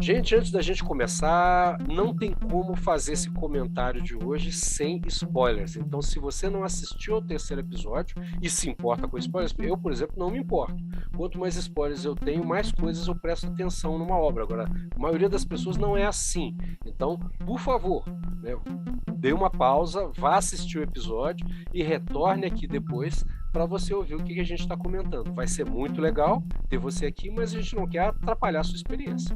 Gente, antes da gente começar, não tem como fazer esse comentário de hoje sem spoilers. Então, se você não assistiu ao terceiro episódio e se importa com spoilers, eu, por exemplo, não me importo. Quanto mais spoilers eu tenho, mais coisas eu presto atenção numa obra. Agora, a maioria das pessoas não é assim. Então, por favor, né, dê uma pausa, vá assistir o episódio e retorne aqui depois para você ouvir o que a gente está comentando. Vai ser muito legal ter você aqui, mas a gente não quer atrapalhar a sua experiência.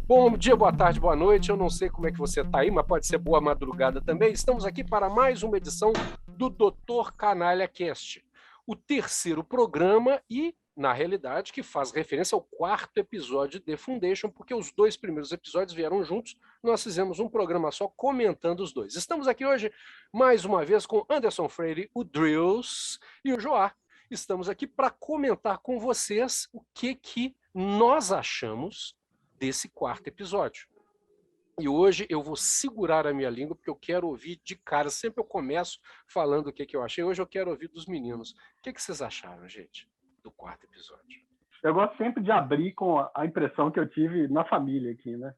Bom dia, boa tarde, boa noite. Eu não sei como é que você está aí, mas pode ser boa madrugada também. Estamos aqui para mais uma edição do Dr. Canalha Cast, o terceiro programa e, na realidade, que faz referência ao quarto episódio de The Foundation, porque os dois primeiros episódios vieram juntos. Nós fizemos um programa só comentando os dois. Estamos aqui hoje, mais uma vez, com Anderson Freire, o Drills e o Joá. Estamos aqui para comentar com vocês o que nós achamos desse quarto episódio. E hoje eu vou segurar a minha língua, porque eu quero ouvir de cara. Sempre eu começo falando o que eu achei. Hoje eu quero ouvir dos meninos. O que vocês acharam, gente, do quarto episódio? Eu gosto sempre de abrir com a impressão que eu tive na família aqui, né?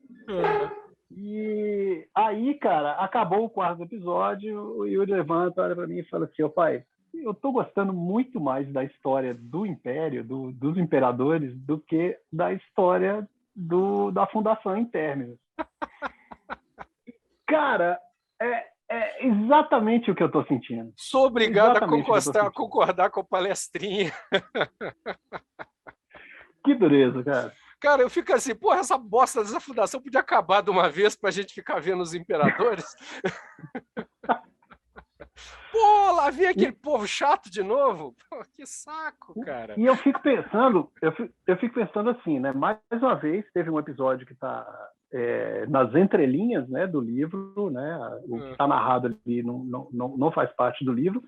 E aí, cara, acabou o quarto episódio, o Yuri levanta, olha pra mim e fala assim: ô pai, eu tô gostando muito mais da história do Império, dos Imperadores, do que da história da Fundação em Terminus. Cara, é exatamente o que eu tô sentindo. Sou obrigado a concordar com a palestrinha. Que dureza, cara. Cara, eu fico assim, porra, essa bosta dessa fundação podia acabar de uma vez pra gente ficar vendo os imperadores. Pô, lá vem aquele povo chato de novo. Pô, que saco, cara. E eu fico pensando assim, né? Mais uma vez, teve um episódio que está nas entrelinhas, né, do livro, né? O que está narrado ali não faz parte do livro,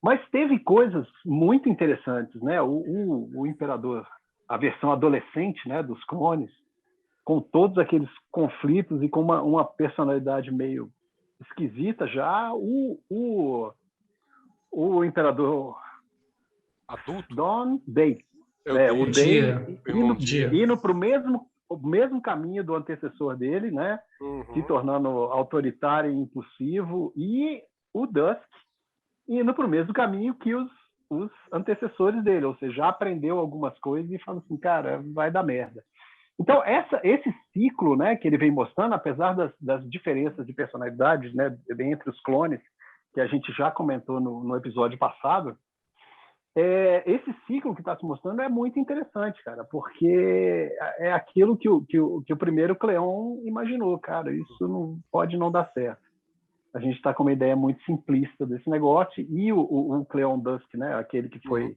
mas teve coisas muito interessantes, né? O Imperador, a versão adolescente, né, dos clones, com todos aqueles conflitos e com uma personalidade meio esquisita já. O Imperador adulto, Don Day, o Day indo para o mesmo caminho do antecessor dele, né? Se tornando autoritário e impulsivo, e o Dusk indo para o mesmo caminho que os antecessores dele, ou seja, já aprendeu algumas coisas e fala assim, cara, vai dar merda. Então, esse ciclo, né, que ele vem mostrando, apesar das diferenças de personalidades, né, entre os clones, que a gente já comentou no episódio passado, esse ciclo que está se mostrando é muito interessante, cara, porque é aquilo que o primeiro Cleon imaginou, cara, isso não pode não dar certo. A gente está com uma ideia muito simplista desse negócio, e o Cleon Dusk, né, aquele que foi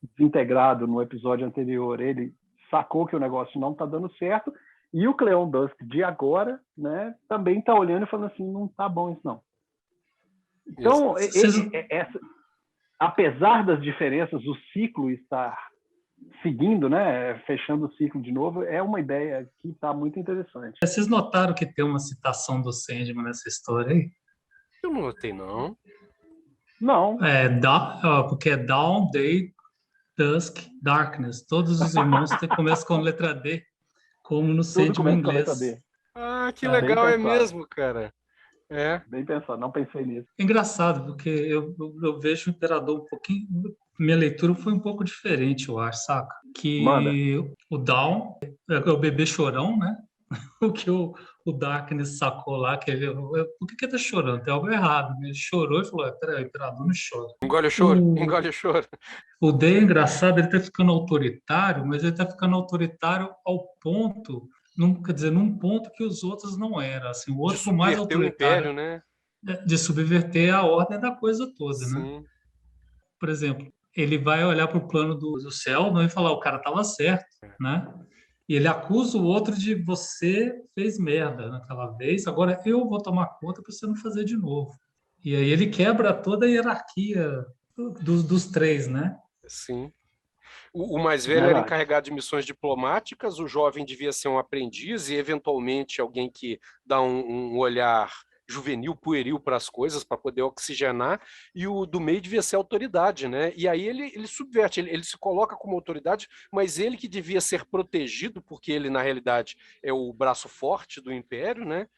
desintegrado no episódio anterior, ele sacou que o negócio não está dando certo, e o Cleon Dusk de agora, né, também está olhando e falando assim, não está bom isso não. Então, apesar das diferenças, o ciclo estar seguindo, né, fechando o ciclo de novo, é uma ideia que está muito interessante. Vocês notaram que tem uma citação do Sandman nessa história aí? Eu não notei, não. Não. Porque é Dawn, Day, Dusk, Darkness. Todos os irmãos começam com a letra D, como no Sandman em inglês. Ah, que legal, é mesmo, cara. Bem pensado, não pensei nisso. É engraçado, porque eu vejo o Imperador um pouquinho... Minha leitura foi um pouco diferente, eu acho, saca? Que o Dawn é o bebê chorão, né? O que o Darkness sacou lá, que ele... Por que ele tá chorando? Tem algo errado. Ele chorou e falou, peraí, o Imperador não chora. Engole o choro, engole o choro. O Day é engraçado, ele tá ficando autoritário, mas ele tá ficando autoritário ao ponto... Quer dizer, num ponto que os outros não eram. Assim, o outro mais autoritário, o Império, né? De subverter a ordem da coisa toda. Sim. Né? Por exemplo, ele vai olhar para o plano do céu e falar, o cara estava certo. Né? E ele acusa o outro de você fez merda naquela vez, agora eu vou tomar conta para você não fazer de novo. E aí ele quebra toda a hierarquia dos três, né? Sim. O mais velho era encarregado de missões diplomáticas, o jovem devia ser um aprendiz e, eventualmente, alguém que dá um olhar juvenil, pueril para as coisas, para poder oxigenar, e o do meio devia ser autoridade, né? E aí ele subverte, ele se coloca como autoridade, mas ele que devia ser protegido, porque ele, na realidade, é o braço forte do Império, né?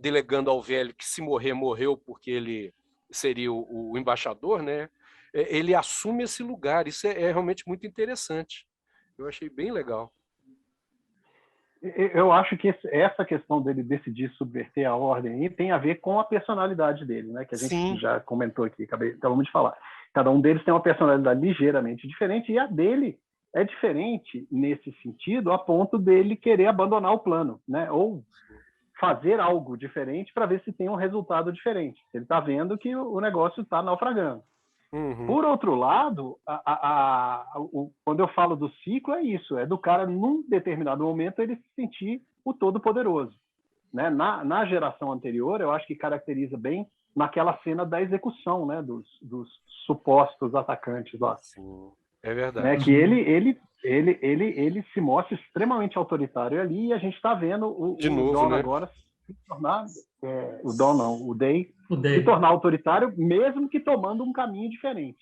Delegando ao velho que se morrer, morreu, porque ele seria o embaixador, né? Ele assume esse lugar, isso é realmente muito interessante. Eu achei bem legal. Eu acho que essa questão dele decidir subverter a ordem tem a ver com a personalidade dele, né? Que a gente já comentou aqui, acabamos de falar. Cada um deles tem uma personalidade ligeiramente diferente, e a dele é diferente nesse sentido, a ponto dele querer abandonar o plano, né? Ou fazer algo diferente para ver se tem um resultado diferente. Ele está vendo que o negócio está naufragando. Uhum. Por outro lado, quando eu falo do ciclo, é isso, é do cara, num determinado momento, ele se sentir o todo-poderoso. Né? Na geração anterior, eu acho que caracteriza bem naquela cena da execução, né? dos supostos atacantes lá. Sim, é verdade. Né? Que ele se mostra extremamente autoritário ali, e a gente está vendo o Dawn, né? Agora se tornar... o Dawn não, o Day se tornar autoritário, mesmo que tomando um caminho diferente.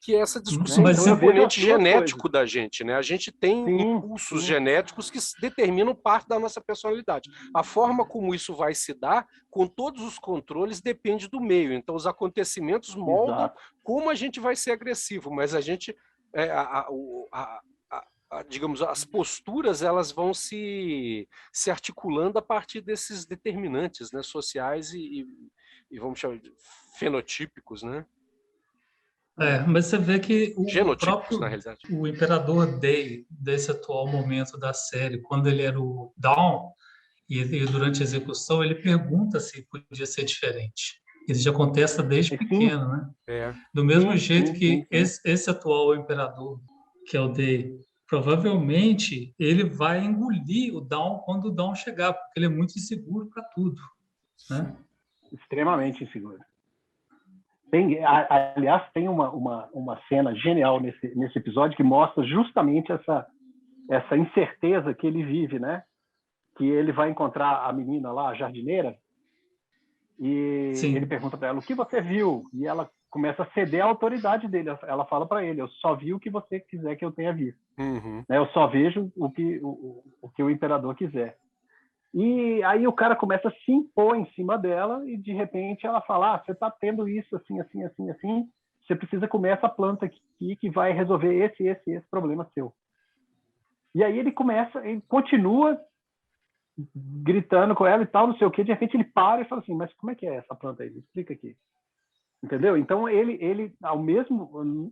Que é essa discussão do componente genético da gente, né? A gente tem impulsos genéticos que determinam parte da nossa personalidade. A forma como isso vai se dar, com todos os controles, depende do meio. Então, os acontecimentos moldam como a gente vai ser agressivo, mas a gente... digamos, as posturas, elas vão se articulando a partir desses determinantes, né, sociais e vamos chamar de fenotípicos, né? Mas você vê que na realidade. O Imperador Day, desse atual momento da série, quando ele era o Dawn, e durante a execução, ele pergunta se podia ser diferente. Ele já contesta desde pequeno, né? Do mesmo jeito que esse atual Imperador, que é o Day, provavelmente ele vai engolir o Dawn quando o Dawn chegar, porque ele é muito inseguro para tudo, né? Extremamente inseguro. Aliás, tem uma cena genial nesse episódio que mostra justamente essa incerteza que ele vive, né? Que ele vai encontrar a menina lá, a jardineira, e ele pergunta para ela, o que você viu? E ela começa a ceder à autoridade dele. Ela fala para ele, eu só vi o que você quiser que eu tenha visto. Uhum. Eu só vejo o que o imperador quiser. E aí o cara começa a se impor em cima dela e, de repente, ela fala, você está tendo isso, assim, assim, assim, assim, você precisa comer essa planta aqui que vai resolver esse problema seu. E aí ele continua gritando com ela e tal, não sei o quê, de repente ele para e fala assim, mas como é que é essa planta aí? Me explica aqui. Entendeu? Então, ele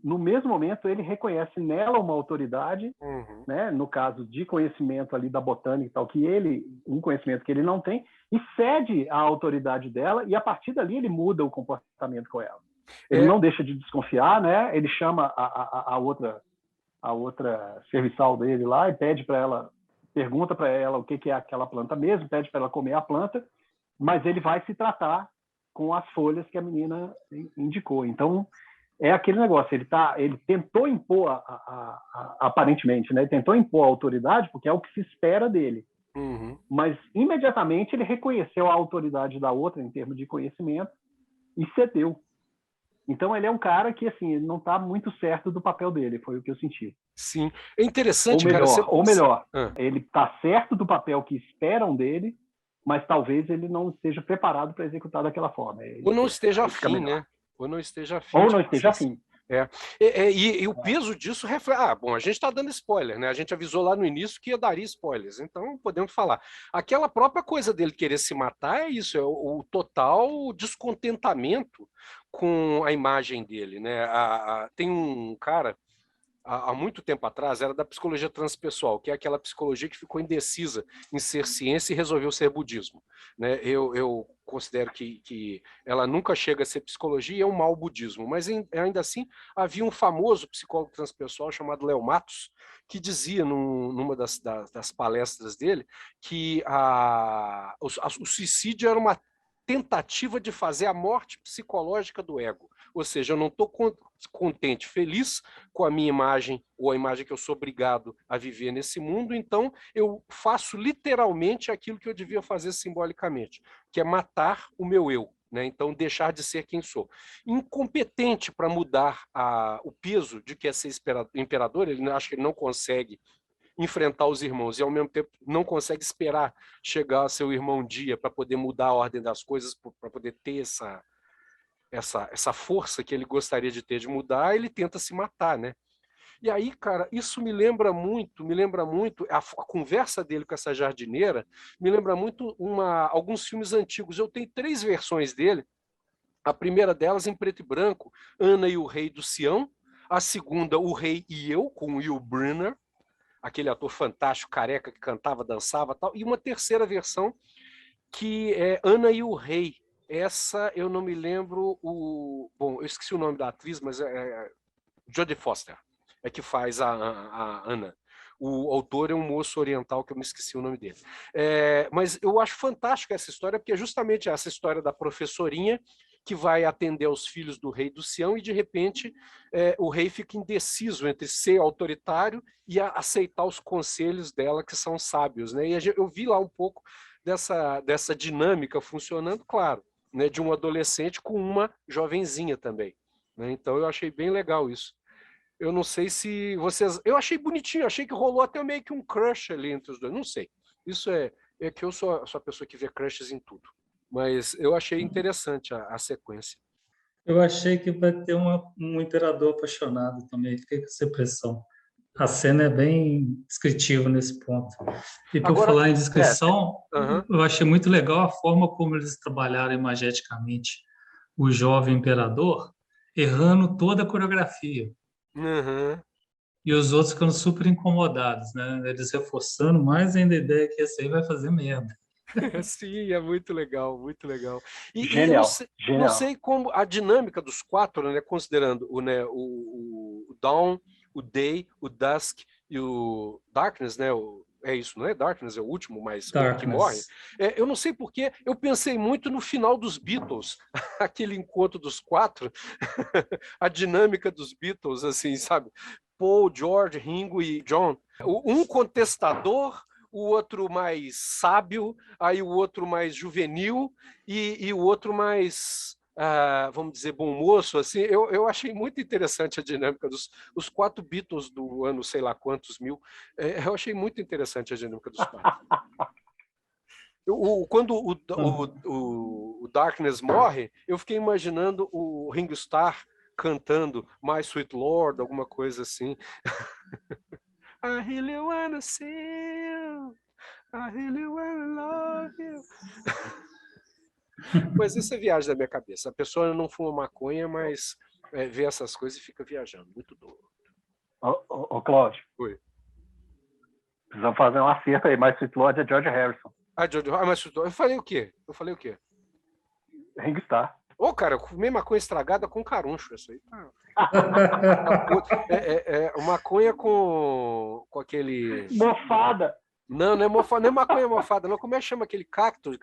no mesmo momento, ele reconhece nela uma autoridade, né? No caso de conhecimento ali da botânica e tal, um conhecimento que ele não tem, e cede a autoridade dela, e a partir dali ele muda o comportamento com ela. Ele não deixa de desconfiar, né? Ele chama a outra serviçal dele lá e pede para ela, pergunta para ela o que é aquela planta mesmo, pede para ela comer a planta, mas ele vai se tratar com as folhas que a menina indicou. Então, é aquele negócio, ele tentou impor, aparentemente, né? Ele tentou impor a autoridade, porque é o que se espera dele. Mas, imediatamente, ele reconheceu a autoridade da outra, em termos de conhecimento, e cedeu. Então, ele é um cara que, assim, ele não está muito certo do papel dele, foi o que eu senti. Sim. É interessante, ou melhor, ele está certo do papel que esperam dele, mas talvez ele não esteja preparado para executar daquela forma. Ou não esteja afim, né? Ou não esteja afim. Ou não esteja afim. E o peso disso reflete... bom, a gente está dando spoiler, né? A gente avisou lá no início que ia dar spoilers, então podemos falar. Aquela própria coisa dele querer se matar é isso, é o total descontentamento com a imagem dele, né? Tem um cara... há muito tempo atrás, era da psicologia transpessoal, que é aquela psicologia que ficou indecisa em ser ciência e resolveu ser budismo. Né? Eu considero que ela nunca chega a ser psicologia e é um mau budismo, mas ainda assim havia um famoso psicólogo transpessoal chamado Léo Matos, que dizia numa das palestras dele que o suicídio era uma tentativa de fazer a morte psicológica do ego. Ou seja, eu não estou contente, feliz com a minha imagem ou a imagem que eu sou obrigado a viver nesse mundo, então eu faço literalmente aquilo que eu devia fazer simbolicamente, que é matar o meu eu, né? Então deixar de ser quem sou. Incompetente para mudar o peso de que é ser imperador, ele acha que ele não consegue enfrentar os irmãos e ao mesmo tempo não consegue esperar chegar a seu irmão dia para poder mudar a ordem das coisas, para poder ter essa força que ele gostaria de ter de mudar, ele tenta se matar, né? E aí, cara, isso me lembra muito a conversa dele com essa jardineira, me lembra muito alguns filmes antigos. Eu tenho 3 versões dele. A primeira delas em preto e branco, Ana e o Rei do Sião. A segunda, O Rei e Eu, com Will Brynner, aquele ator fantástico, careca, que cantava, dançava e tal. E uma terceira versão, que é Ana e o Rei. Essa eu não me lembro Bom, eu esqueci o nome da atriz, mas é Jodie Foster, é que faz a Ana. O autor é um moço oriental, que eu me esqueci o nome dele. Mas eu acho fantástica essa história, porque é justamente essa história da professorinha que vai atender aos filhos do rei do Sião e, de repente, o rei fica indeciso entre ser autoritário e aceitar os conselhos dela, que são sábios, né? E eu vi lá um pouco dessa dinâmica funcionando, claro, né, de um adolescente com uma jovenzinha também, né? Então eu achei bem legal isso. Eu não sei se vocês... Eu achei bonitinho, achei que rolou até meio que um crush ali entre os dois. Não sei. Isso é que eu sou a pessoa que vê crushes em tudo. Mas eu achei interessante a sequência. Eu achei que vai ter um imperador apaixonado também. Fiquei com essa impressão. A cena é bem descritiva nesse ponto. E por falar em descrição, eu achei muito legal a forma como eles trabalharam imageticamente o jovem imperador, errando toda a coreografia. Uhum. E os outros ficando super incomodados, né? Eles reforçando mais ainda a ideia que esse aí vai fazer merda. Sim, é muito legal, muito legal. Genial, não sei como a dinâmica dos 4, né, considerando o Dawn, o Day, o Dusk e o Darkness, né? É isso, não é? Darkness é o último, mas o que morre. Eu não sei porque eu pensei muito no final dos Beatles, aquele encontro dos 4, a dinâmica dos Beatles, assim, sabe? Paul, George, Ringo e John. Um contestador, o outro mais sábio, aí o outro mais juvenil e o outro mais, vamos dizer, bom moço. Assim, eu achei muito interessante a dinâmica dos 4 Beatles do ano, sei lá quantos mil. Eu achei muito interessante a dinâmica dos 4. Quando o Darkness morre, eu fiquei imaginando o Ringo Starr cantando My Sweet Lord, alguma coisa assim. I really wanna see you. I really wanna love you. Mas isso é viagem da minha cabeça. A pessoa não fuma maconha, mas vê essas coisas e fica viajando. Muito doido. Ô, Cláudio. Oi. Precisamos fazer um acerto aí. My Sweet Lord é George Harrison. Mas eu falei o quê? Ringo Starr. Ô, cara, eu comi maconha estragada com caruncho, isso aí. Maconha com aquele... Mofada. Não é mofada, não é maconha mofada, não. Como é que chama aquele cactus?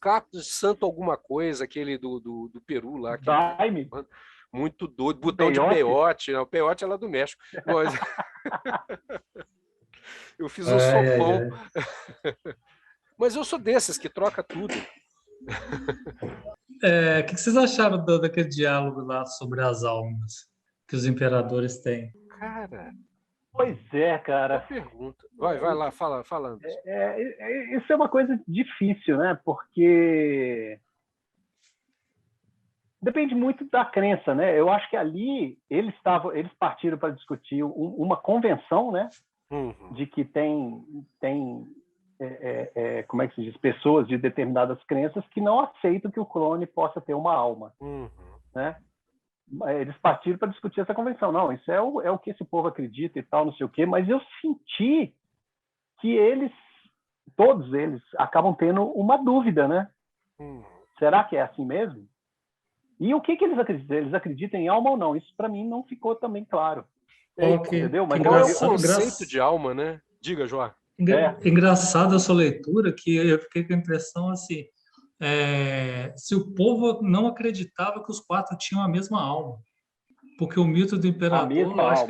Cactus de santo alguma coisa, aquele do Peru lá. Daime. Muito doido. Botão de peiote. O peiote é lá do México. Mas... eu fiz um sopão. Mas eu sou desses que troca tudo. O que vocês acharam daquele diálogo lá sobre as almas que os imperadores têm? Cara... Pois é, cara. Pergunta. Vai lá, fala. Isso é uma coisa difícil, né? Porque depende muito da crença, né? Eu acho que ali eles partiram para discutir uma convenção, né? Uhum. De que tem como é que se diz, pessoas de determinadas crenças que não aceitam que o clone possa ter uma alma, né? Eles partiram para discutir essa convenção. Não, isso é o que esse povo acredita e tal, não sei o quê, mas eu senti que todos eles acabam tendo uma dúvida, né? Será que é assim mesmo? E o que eles acreditam? Eles acreditam em alma ou não? Isso para mim não ficou também claro. Entendeu? Mas qual é o conceito de alma, né? Diga, João. Engraçado a sua leitura, que eu fiquei com a impressão assim, se o povo não acreditava que os 4 tinham a mesma alma. Porque o mito do imperador, eu acho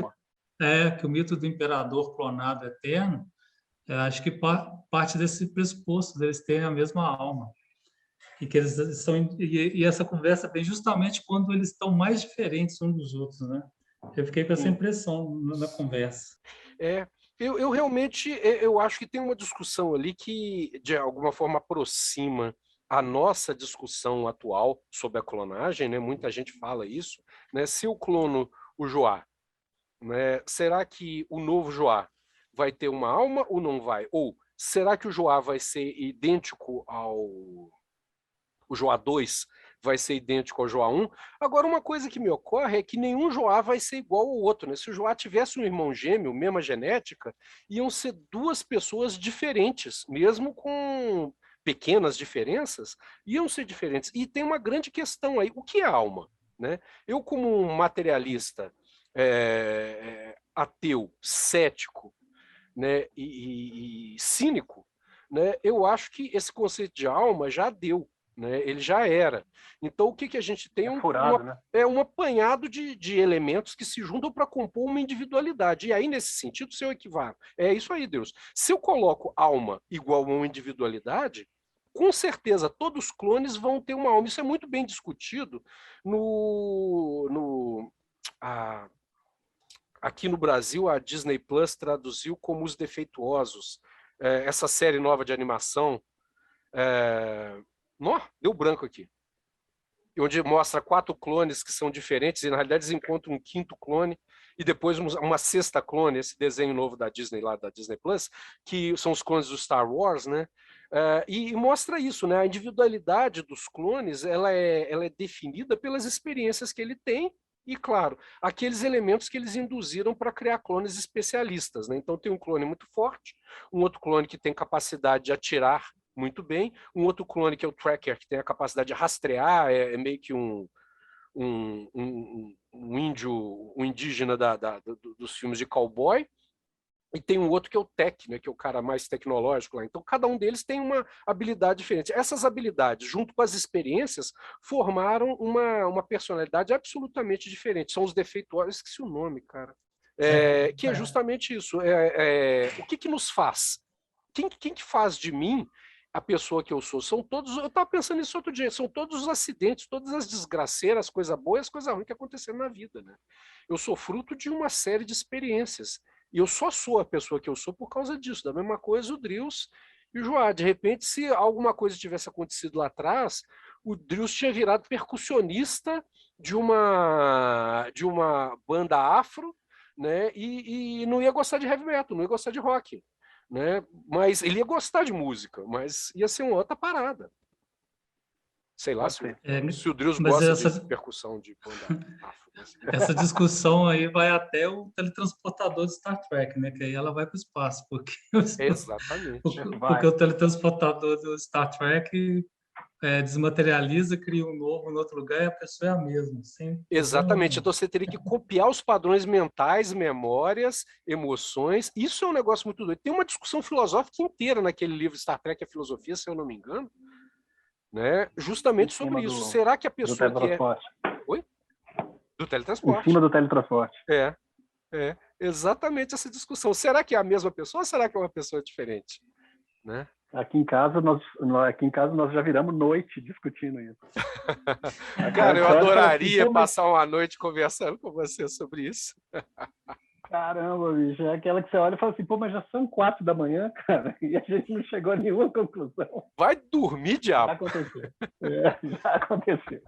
que o mito do imperador clonado eterno, eu acho que parte desse pressuposto deles terem a mesma alma. E que eles são, e essa conversa vem justamente quando eles estão mais diferentes uns dos outros, né? Eu fiquei com essa impressão na conversa. Eu realmente eu acho que tem uma discussão ali que de alguma forma aproxima a nossa discussão atual sobre a clonagem, né? Muita gente fala isso, né? Se eu clono o Joá, né? Será que o novo Joá vai ter uma alma ou não vai? Ou será que o Joá vai ser idêntico o Joá 2 vai ser idêntico ao Joá 1? Agora, uma coisa que me ocorre é que nenhum Joá vai ser igual ao outro, né? Se o Joá tivesse um irmão gêmeo, mesma genética, iam ser 2 pessoas diferentes, mesmo com pequenas diferenças, iam ser diferentes. E tem uma grande questão aí, o que é alma? Né? Eu, como um materialista ateu, cético, né, e cínico, né, eu acho que esse conceito de alma já deu, né, ele já era. Então, o que a gente tem? Um apanhado de elementos que se juntam para compor uma individualidade. E aí, nesse sentido, se eu equivalo, é isso aí, Deus. Se eu coloco alma igual a uma individualidade, com certeza todos os clones vão ter uma alma. Isso é muito bem discutido aqui no Brasil. A Disney Plus traduziu como Os Defeituosos, essa série nova de animação. Deu branco aqui. Onde mostra 4 clones que são diferentes, e na realidade eles encontram um 5º clone, e depois uma 6ª clone, esse desenho novo da Disney, lá da Disney Plus, que são os clones do Star Wars, né? E mostra isso, né? A individualidade dos clones ela é definida pelas experiências que ele tem, e, claro, aqueles elementos que eles induziram para criar clones especialistas, né? Então tem um clone muito forte, um outro clone que tem capacidade de atirar muito bem, um outro clone que é o Tracker, que tem a capacidade de rastrear, meio que um índio, um indígena dos filmes de cowboy, e tem um outro que é o Tech, né, que é o cara mais tecnológico lá. Então, cada um deles tem uma habilidade diferente. Essas habilidades, junto com as experiências, formaram uma personalidade absolutamente diferente. São os defeituosos, esqueci o nome, cara. Que é justamente isso. O que nos faz? Quem que faz de mim a pessoa que eu sou? São todos, eu estava pensando nisso outro dia, são todos os acidentes, todas as desgraceiras, as coisas boas e as coisas ruins que aconteceram na vida, né? Eu sou fruto de uma série de experiências. E eu só sou a pessoa que eu sou por causa disso. Da mesma coisa o Drills e o Joá. De repente, se alguma coisa tivesse acontecido lá atrás, o Drills tinha virado percussionista de uma banda afro, né? E não ia gostar de heavy metal, não ia gostar de rock, né? Mas ele ia gostar de música, mas ia ser uma outra parada. Sei lá se o Drills gosta de percussão de banda afro. Essa discussão aí vai até o teletransportador de Star Trek, né? Que aí ela vai para o espaço, porque exatamente. Porque o teletransportador do Star Trek desmaterializa, cria um novo em outro lugar e a pessoa é a mesma. Sim. Exatamente. Então você teria que copiar os padrões mentais, memórias, emoções. Isso é um negócio muito doido. Tem uma discussão filosófica inteira naquele livro Star Trek, a Filosofia, se eu não me engano, né? Justamente sobre isso. Será que a pessoa que é... Oi? Do teletransporte. Em cima do teletransporte. Exatamente essa discussão. Será que é a mesma pessoa ou será que é uma pessoa diferente? Né? Aqui em casa nós já viramos noite discutindo isso. Cara, eu adoraria passar uma noite conversando com você sobre isso. Caramba, bicho, é aquela que você olha e fala assim, pô, mas já são 4 da manhã, cara, e a gente não chegou a nenhuma conclusão. Vai dormir, diabo. Já aconteceu. Já aconteceu.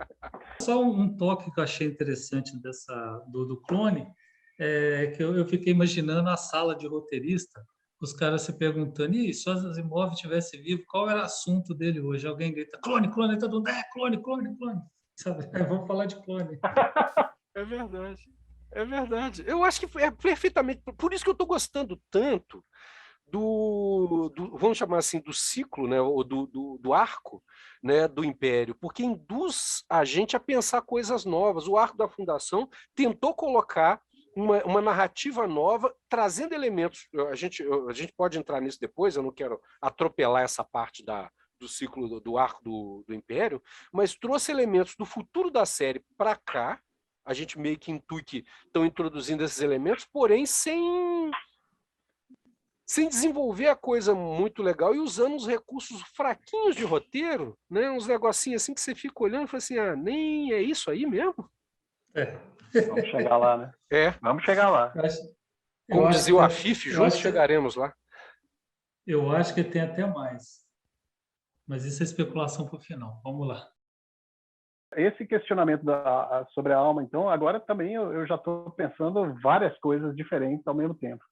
Só um toque que eu achei interessante do clone, que eu fiquei imaginando a sala de roteirista, os caras se perguntando, e se o Asimov tivesse vivo, qual era o assunto dele hoje? Alguém grita, clone, todo mundo, clone. Sabe? Vamos falar de clone. É verdade. É verdade. Eu acho que é perfeitamente... Por isso que eu estou gostando tanto vamos chamar assim, do ciclo, né, ou do arco, né, do Império, porque induz a gente a pensar coisas novas. O arco da Fundação tentou colocar uma narrativa nova, trazendo elementos... A gente pode entrar nisso depois, eu não quero atropelar essa parte do ciclo do arco do Império, mas trouxe elementos do futuro da série para cá. A gente meio que intui que estão introduzindo esses elementos, porém sem desenvolver a coisa muito legal e usando uns recursos fraquinhos de roteiro, né? Uns negocinhos assim que você fica olhando e fala assim, nem é isso aí mesmo? Vamos chegar lá, né? Vamos chegar lá. Como dizia o Afif, juntos chegaremos lá. Eu acho que tem até mais. Mas isso é especulação para o final. Vamos lá. Esse questionamento sobre a alma, então, agora também eu já estou pensando várias coisas diferentes ao mesmo tempo.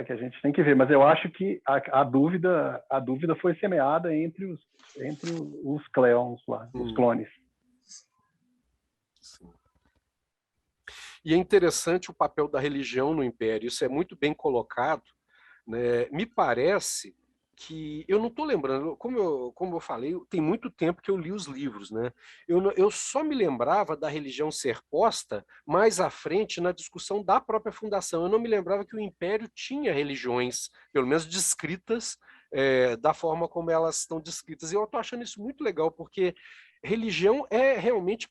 Que a gente tem que ver, mas eu acho que a dúvida foi semeada entre os Cleons lá, os clones. Sim. E é interessante o papel da religião no Império, isso é muito bem colocado, né? Me parece que, eu não estou lembrando, como eu falei, tem muito tempo que eu li os livros, né? Eu só me lembrava da religião ser posta mais à frente na discussão da própria fundação. Eu não me lembrava que o Império tinha religiões, pelo menos descritas, da forma como elas estão descritas. E eu estou achando isso muito legal, porque religião é realmente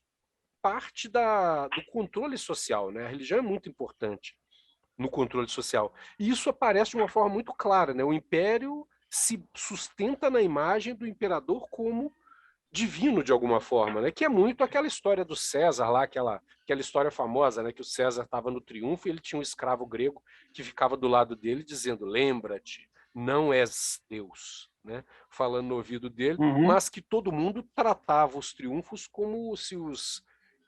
parte do controle social, né? A religião é muito importante no controle social. E isso aparece de uma forma muito clara, né? O Império se sustenta na imagem do imperador como divino de alguma forma, né? Que é muito aquela história do César lá, aquela história famosa, né? Que o César estava no triunfo e ele tinha um escravo grego que ficava do lado dele dizendo: lembra-te, não és Deus, né? Falando no ouvido dele, mas que todo mundo tratava os triunfos como se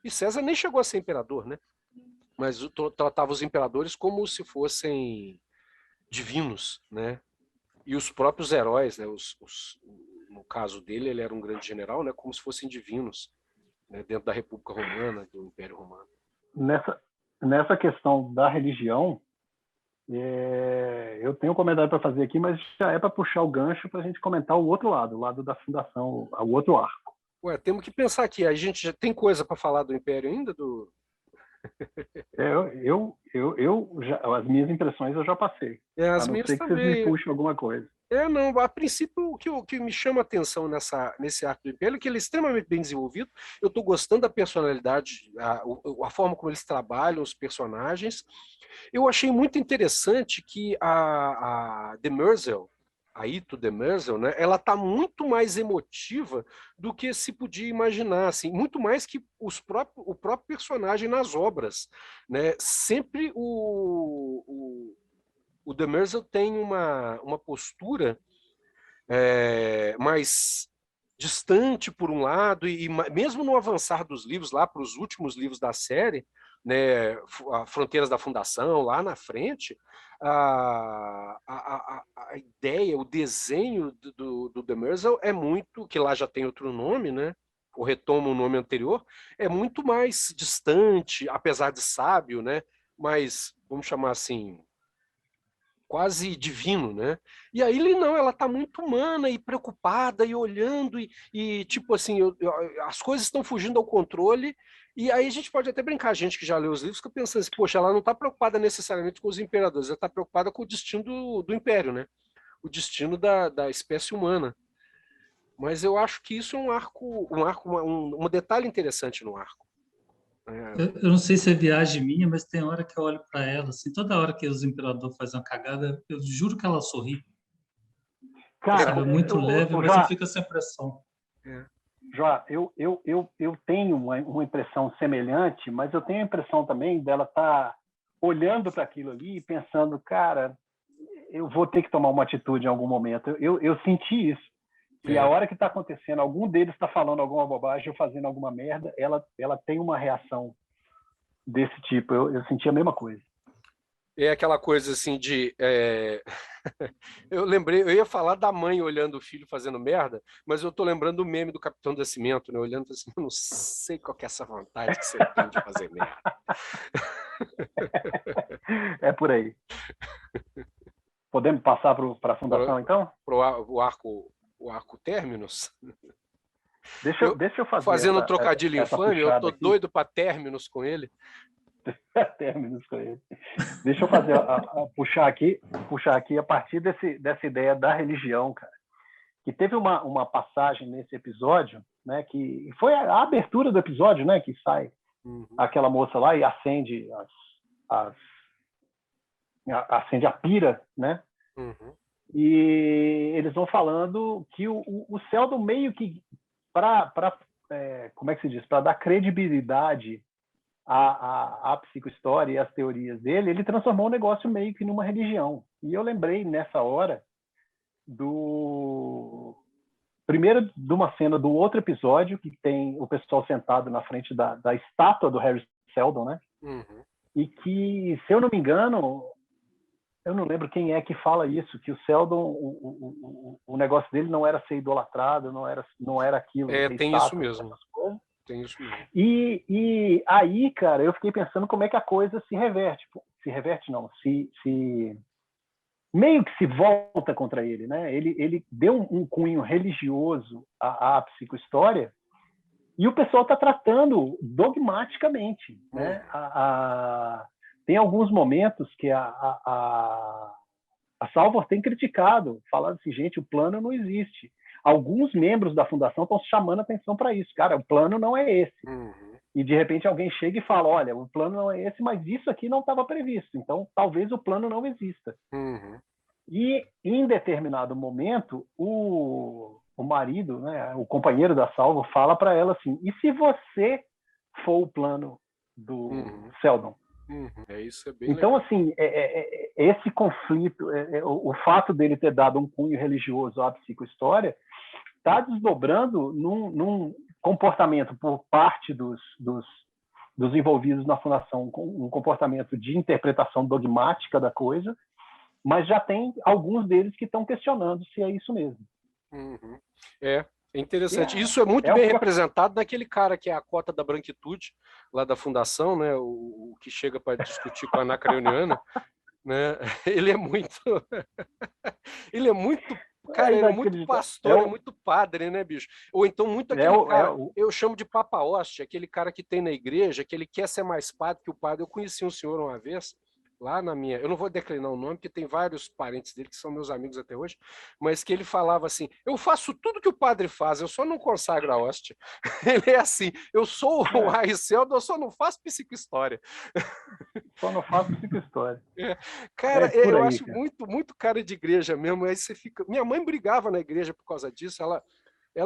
e César nem chegou a ser imperador, né? Mas tratava os imperadores como se fossem divinos, né? E os próprios heróis, né? No caso dele, ele era um grande general, né? Como se fossem divinos, né? Dentro da República Romana, do Império Romano. Nessa questão da religião, eu tenho um comentário para fazer aqui, mas já é para puxar o gancho para a gente comentar o outro lado, o lado da fundação, o outro arco. Ué, temos que pensar aqui. A gente já tem coisa para falar do Império ainda? As minhas impressões eu já passei. As a não minhas ser que também. vocês me puxem alguma coisa. Não, a princípio, o que me chama a atenção nesse arco do Império é que ele é extremamente bem desenvolvido. Eu estou gostando da personalidade, a forma como eles trabalham os personagens. Eu achei muito interessante que a Demerzel, a Ito Demerzel, né, ela está muito mais emotiva do que se podia imaginar, assim, muito mais que o próprio personagem nas obras, né? Sempre o Demerzel tem uma postura mais distante por um lado, e mesmo no avançar dos livros, lá para os últimos livros da série, né, Fronteiras da Fundação, lá na frente, a ideia, o desenho do Demerzel é muito, que lá já tem outro nome, né, ou retoma o nome anterior, é muito mais distante, apesar de sábio, né, mas, vamos chamar assim, quase divino, né? E aí ele não, ela tá muito humana e preocupada e olhando e tipo assim, as coisas estão fugindo ao controle e aí a gente pode até brincar, a gente que já leu os livros, fica pensando assim, poxa, ela não está preocupada necessariamente com os imperadores, ela está preocupada com o destino do império, né? O destino da espécie humana. Mas eu acho que isso é um detalhe interessante no arco. Eu não sei se é viagem minha, mas tem hora que eu olho para ela, assim, toda hora que os imperadores fazem uma cagada, eu juro que ela sorri. Cara, é muito leve, mas eu fico sem pressão. Já, eu tenho uma impressão semelhante, mas eu tenho a impressão também dela estar olhando para aquilo ali e pensando, cara, eu vou ter que tomar uma atitude em algum momento. Eu senti isso. E a hora que está acontecendo, algum deles está falando alguma bobagem ou fazendo alguma merda, ela tem uma reação desse tipo. Eu senti a mesma coisa. É aquela coisa assim de... eu lembrei, eu ia falar da mãe olhando o filho fazendo merda, mas eu tô lembrando do meme do Capitão Nascimento, né? Olhando assim, eu não sei qual que é essa vontade que você tem de fazer merda. É por aí. Podemos passar para a fundação, então? O arco Terminus? Deixa eu fazer. Fazendo um trocadilho infame, eu tô doido para Terminus com ele. Terminus com ele. Deixa eu fazer puxar aqui a partir dessa ideia da religião, cara. que teve uma passagem nesse episódio, né, que foi a abertura do episódio, né, que sai aquela moça lá e acende acende a pira, né? E eles vão falando que o Seldon meio que como é que se diz, para dar credibilidade à psicohistória e às teorias dele, ele transformou o negócio meio que numa religião. E eu lembrei nessa hora primeiro de uma cena do outro episódio, que tem o pessoal sentado na frente da estátua do Harry Seldon, né? E que, se eu não me engano, eu não lembro quem é que fala isso, que o Seldon, o negócio dele não era ser idolatrado, não era aquilo. Tem isso mesmo. Tem isso mesmo. E aí, cara, eu fiquei pensando como é que a coisa se reverte. Se reverte, não. Meio que se volta contra ele, né? Ele deu um cunho religioso à psicohistória e o pessoal está tratando dogmaticamente, né? Tem alguns momentos que a Salvor tem criticado, falando assim, gente, o plano não existe. Alguns membros da fundação estão chamando atenção para isso. Cara, o plano não é esse. E, de repente, alguém chega e fala, olha, o plano não é esse, mas isso aqui não estava previsto. Então, talvez o plano não exista. E, em determinado momento, o marido, né, o companheiro da Salvor, fala para ela assim, e se você for o plano do Seldon? Isso é bem então, legal. assim, esse conflito, o fato dele ter dado um cunho religioso à psicohistória, está desdobrando num comportamento por parte dos envolvidos na fundação, um comportamento de interpretação dogmática da coisa, mas já tem alguns deles que estão questionando se é isso mesmo. É interessante. Isso é muito bem representado naquele cara que é a cota da branquitude, lá da fundação, né? O que chega para discutir com a Anacreoniana, né? Ele é muito... Cara, ele é muito pastor, é muito padre, né, bicho? Ou então muito aquele cara, eu chamo de Papa Hóstia, aquele cara que tem na igreja, que ele quer ser mais padre que o padre. Eu conheci um senhor uma vez, lá na minha... Eu não vou declinar o nome, porque tem vários parentes dele que são meus amigos até hoje, mas que ele falava assim, eu faço tudo que o padre faz, eu só não consagro a hóstia. Ele é assim, eu sou o Harry Seldon, eu só não faço psicohistória. Só não faço psicohistória. Cara, eu acho muito cara de igreja mesmo. Aí você fica... Minha mãe brigava na igreja por causa disso. Ela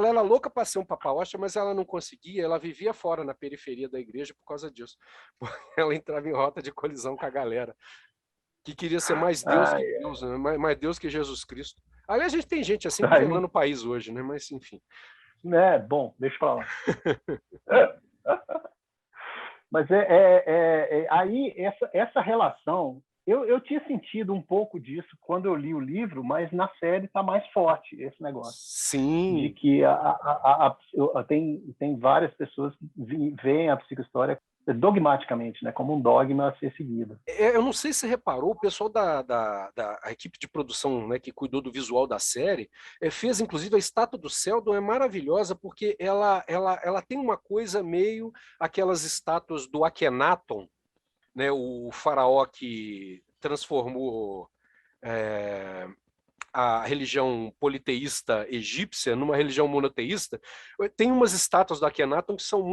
era louca para ser um Papa Hóstia, mas ela não conseguia. Ela vivia fora, na periferia da igreja, por causa disso. Ela entrava em rota de colisão com a galera, que queria ser mais Deus que Deus, né? Mais Deus que Jesus Cristo. Aí a gente tem gente assim governando o país hoje, né? Mas, enfim. Bom, deixa pra lá. Mas aí essa relação, eu tinha sentido um pouco disso quando eu li o livro, mas na série está mais forte esse negócio. Sim. De que tem várias pessoas que veem a psicohistória dogmaticamente, né, como um dogma a ser seguido. Eu não sei se você reparou, o pessoal da equipe de produção, né, que cuidou do visual da série, fez inclusive a estátua do Seldon, é maravilhosa porque ela tem uma coisa meio aquelas estátuas do Akhenaton, né, o faraó que transformou a religião politeísta egípcia numa religião monoteísta. Tem umas estátuas do Akhenaton que são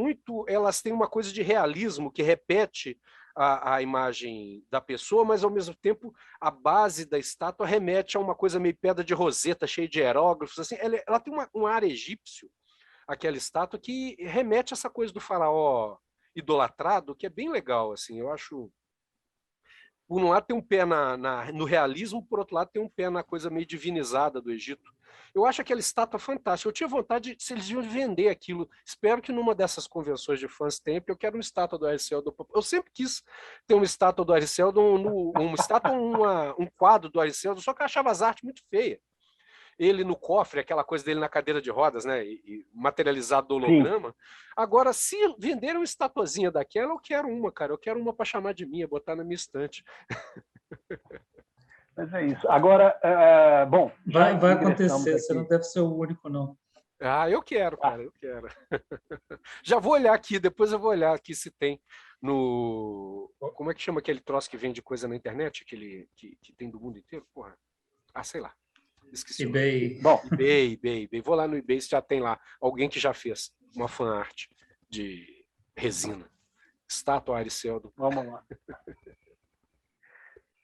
elas têm uma coisa de realismo que repete a imagem da pessoa, mas ao mesmo tempo a base da estátua remete a uma coisa meio pedra de roseta, cheia de hieróglifos, assim. Ela tem um ar egípcio, aquela estátua, que remete a essa coisa do faraó idolatrado, que é bem legal, assim. Eu acho... Por um lado tem um pé no realismo, por outro lado tem um pé na coisa meio divinizada do Egito. Eu acho aquela estátua fantástica. Eu tinha vontade se eles iam vender aquilo. Espero que numa dessas convenções de fãs tenha, porque eu quero uma estátua do Harry Seldon. Eu sempre quis ter uma estátua do Harry Seldon, um quadro do Harry Seldon, só que eu achava as artes muito feias. Ele no cofre, aquela coisa dele na cadeira de rodas, né, e materializado do holograma. Sim. Agora, se venderam uma estatuazinha daquela, eu quero uma, cara. Eu quero uma para chamar de minha, botar na minha estante. Mas é isso. Agora, bom... Vai acontecer, você não deve ser o único, não. Eu quero, cara, eu quero. Já vou olhar aqui, depois eu vou olhar aqui se tem no... Como é que chama aquele troço que vende coisa na internet, aquele que tem do mundo inteiro? Porra. Sei lá. Esqueci. eBay. Bom, eBay. Vou lá no eBay se já tem lá alguém que já fez uma fanart de resina. Estátua Ariceldo. Vamos lá.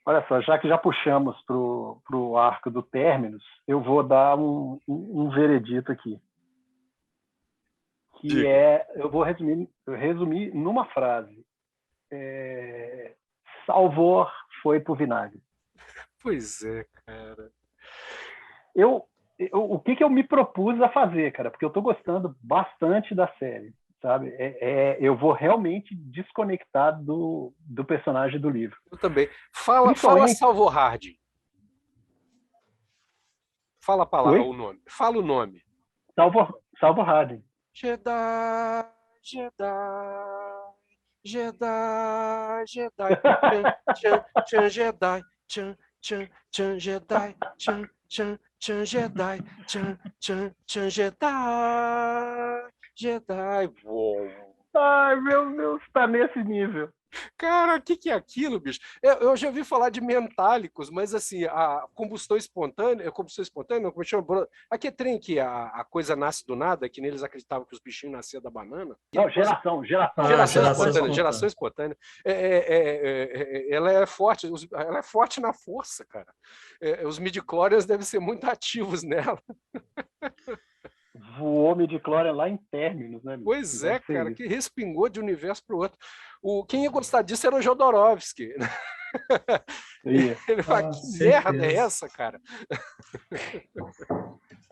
Olha só, já que já puxamos para o arco do Términos, eu vou dar um veredito aqui. Que eu vou resumir numa frase. Salvor foi pro vinagre. Pois é, cara. O que eu me propus a fazer, cara? Porque eu estou gostando bastante da série, sabe? Eu vou realmente desconectar do personagem do livro. Eu também. Fala Salvor Harding. Fala a palavra, o nome. Fala o nome. Salvor Harding. Jedi. Jedi. Jedi. Jedi. Jedi. Uou. Ai, meu Deus, tá nesse nível. Cara, o que é aquilo, bicho? Eu já ouvi falar de mentálicos, mas assim, a combustão espontânea, como chama? Aquele trem que a coisa nasce do nada, que neles acreditavam que os bichinhos nasciam da banana. Não, geração espontânea. Ela é forte na força, cara. Os midi-chlorians devem ser muito ativos nela. Voou midi-chlorian lá em Términos, né? Pois é, cara, que respingou de um universo para o outro. Quem ia gostar disso era o Jodorowsky. Ele fala, que merda é essa, cara?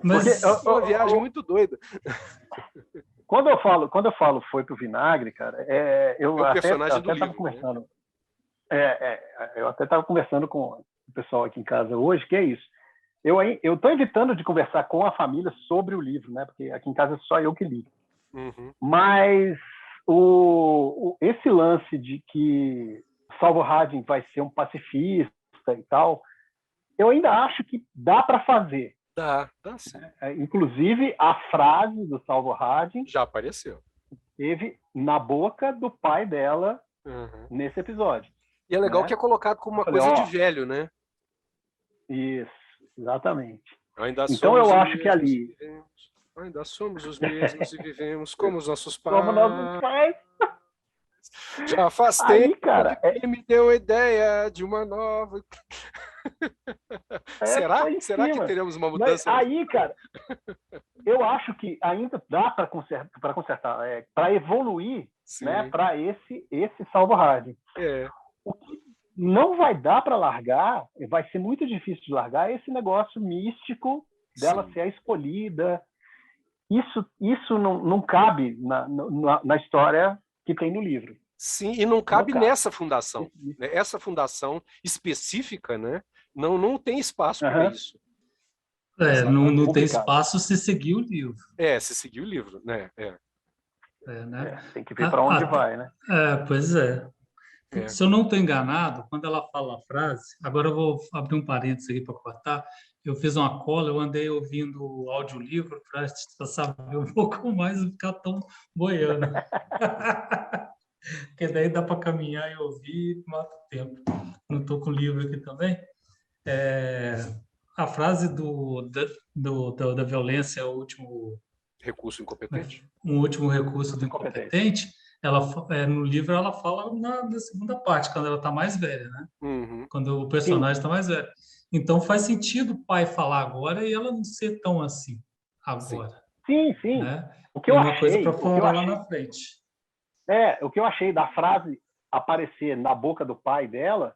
Mas é uma viagem muito doida. Quando eu falo foi pro vinagre, cara, eu até estava conversando. Né? Eu até estava conversando com o pessoal aqui em casa hoje, que é isso. Eu estou evitando de conversar com a família sobre o livro, né? Porque aqui em casa é só eu que li. Uhum. Mas esse lance de que Salvor Harding vai ser um pacifista e tal, eu ainda acho que dá para fazer. Dá sim. Inclusive, a frase do Salvor Harding já apareceu. Teve na boca do pai dela nesse episódio. E é legal que é colocado como uma coisa de velho, né? Isso, exatamente. Então eu acho que ali... Ainda somos os mesmos e vivemos como os nossos pais. Como nossos pais. Já faz tempo que me deu a ideia de uma nova... Será que teremos uma mudança? Mas aí, cara, eu acho que ainda dá para consertar, para evoluir, né, para esse Salvor Harding. O que não vai dar para largar, vai ser muito difícil de largar, esse negócio místico dela ser a escolhida. Isso não cabe na história que tem no livro. Sim, e não cabe nessa fundação. Essa fundação específica, né, não tem espaço para isso. Não tem espaço se seguir o livro. Se seguir o livro, né? Né? Tem que ver para onde vai, né? Pois é. Se eu não estou enganado, quando ela fala a frase, agora eu vou abrir um parênteses aqui para cortar. Eu fiz uma cola, eu andei ouvindo o audiolivro para saber um pouco mais e ficar tão boiando. Porque daí dá para caminhar e ouvir e mata o tempo. Não estou com o livro aqui também. A frase da violência é o último... recurso incompetente. Um último recurso do incompetente. No livro ela fala na segunda parte, quando ela está mais velha, né? Quando o personagem está mais velho. Então faz sentido o pai falar agora e ela não ser tão assim agora. Sim. Né? O que eu uma achei, coisa para falar lá na frente. O que eu achei da frase aparecer na boca do pai dela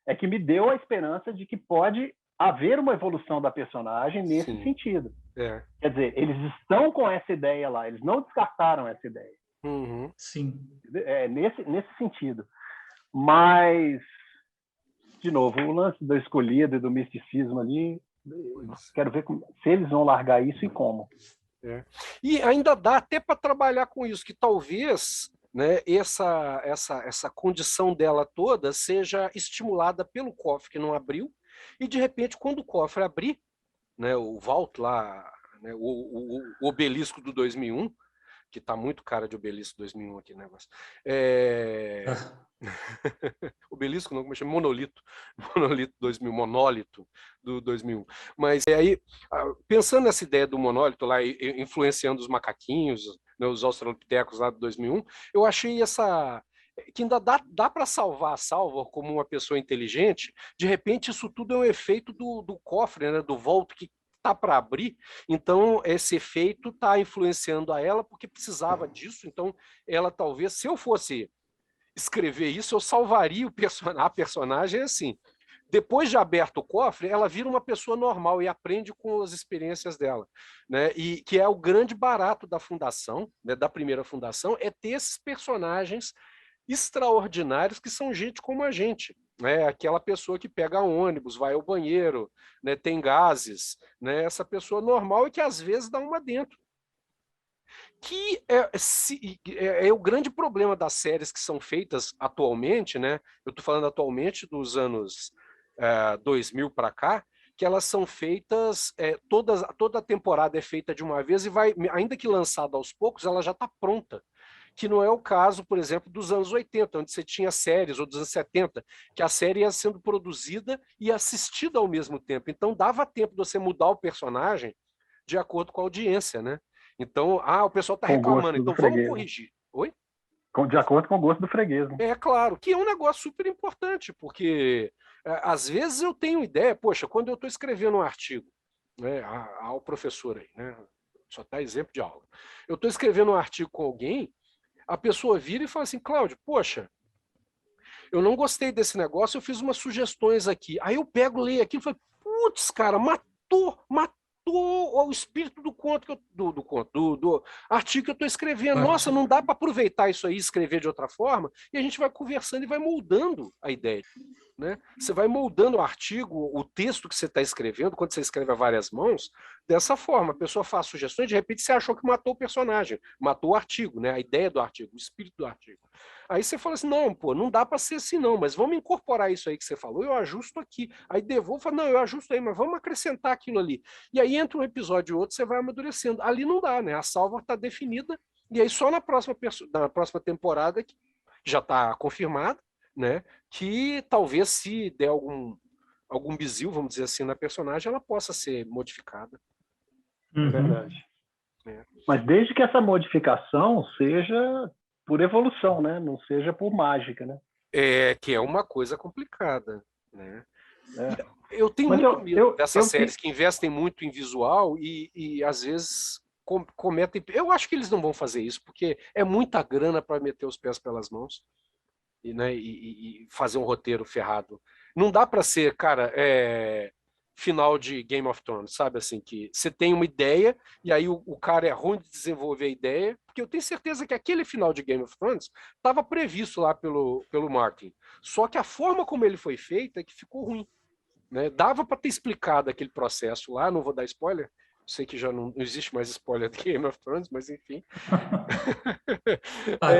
é que me deu a esperança de que pode haver uma evolução da personagem nesse sentido. Quer dizer, eles estão com essa ideia lá, eles não descartaram essa ideia. Sim. Nesse sentido. Mas, de novo, o lance do escolhido e do misticismo ali, quero ver se eles vão largar isso e como. E ainda dá até para trabalhar com isso, que talvez, né, essa condição dela toda seja estimulada pelo cofre que não abriu, e de repente, quando o cofre abrir, né, o Vault lá, né, o obelisco do 2001, que está muito cara de Obelisco 2001 aqui, negócio. Obelisco não, como chama? Monolito 2000, monólito do 2001. Mas aí, pensando nessa ideia do monólito lá, influenciando os macaquinhos, né, os australopitecos lá de 2001, eu achei que ainda dá para salvar a Salvor como uma pessoa inteligente. De repente, isso tudo é um efeito do cofre, né, do Vault, que está para abrir. Então, esse efeito está influenciando a ela, porque precisava disso. Então, ela talvez, se eu fosse escrever isso, eu salvaria a personagem assim. Depois de aberto o cofre, ela vira uma pessoa normal e aprende com as experiências dela, né? E que é o grande barato da fundação, né, da primeira fundação, é ter esses personagens extraordinários que são gente como a gente, né? Aquela pessoa que pega ônibus, vai ao banheiro, né, tem gases, né? Essa pessoa normal e que às vezes dá uma dentro. Que é o grande problema das séries que são feitas atualmente, né? Eu estou falando atualmente dos anos 2000 para cá, que elas são feitas, toda a temporada é feita de uma vez e vai, ainda que lançada aos poucos, ela já está pronta. Que não é o caso, por exemplo, dos anos 80, onde você tinha séries, ou dos anos 70, que a série ia sendo produzida e assistida ao mesmo tempo. Então dava tempo de você mudar o personagem de acordo com a audiência, né? Então, o pessoal está reclamando, então vamos corrigir. Oi? De acordo com o gosto do freguês. Né? É claro, que é um negócio super importante, porque às vezes eu tenho ideia, poxa, quando eu estou escrevendo um artigo, né, ao professor aí, né, só está exemplo de aula, eu estou escrevendo um artigo com alguém, a pessoa vira e fala assim, Cláudio, poxa, eu não gostei desse negócio, eu fiz umas sugestões aqui. Aí eu pego, leio aqui e falo, putz, cara, matou o espírito do conto, do artigo que eu estou escrevendo. Nossa, não dá para aproveitar isso aí e escrever de outra forma? E a gente vai conversando e vai moldando a ideia. Né? Você vai moldando o artigo, o texto que você está escrevendo, quando você escreve a várias mãos, dessa forma. A pessoa faz sugestões, de repente você achou que matou o personagem, matou o artigo, né? A ideia do artigo, o espírito do artigo. Aí você fala assim, não, pô, não dá para ser assim não, mas vamos incorporar isso aí que você falou, eu ajusto aqui. Aí devolvo, falo, não, eu ajusto aí, mas vamos acrescentar aquilo ali. E aí entre um episódio e outro, você vai amadurecendo. Ali não dá, né? A salva está definida, e aí só na próxima temporada, que já está confirmada, né? Que talvez se der algum bizil, vamos dizer assim, na personagem, ela possa ser modificada. É verdade. Mas desde que essa modificação seja por evolução, né? Não seja por mágica, né? Que é uma coisa complicada, né? Eu tenho muito medo dessas séries que investem muito em visual e às vezes cometem... Eu acho que eles não vão fazer isso, porque é muita grana para meter os pés pelas mãos. Né, e fazer um roteiro ferrado. Não dá para ser, cara, final de Game of Thrones, sabe? Assim, que você tem uma ideia e aí o cara é ruim de desenvolver a ideia, porque eu tenho certeza que aquele final de Game of Thrones estava previsto lá pelo Martin. Só que a forma como ele foi feito é que ficou ruim. Né? Dava para ter explicado aquele processo lá, não vou dar spoiler, sei que já não existe mais spoiler de Game of Thrones, mas enfim.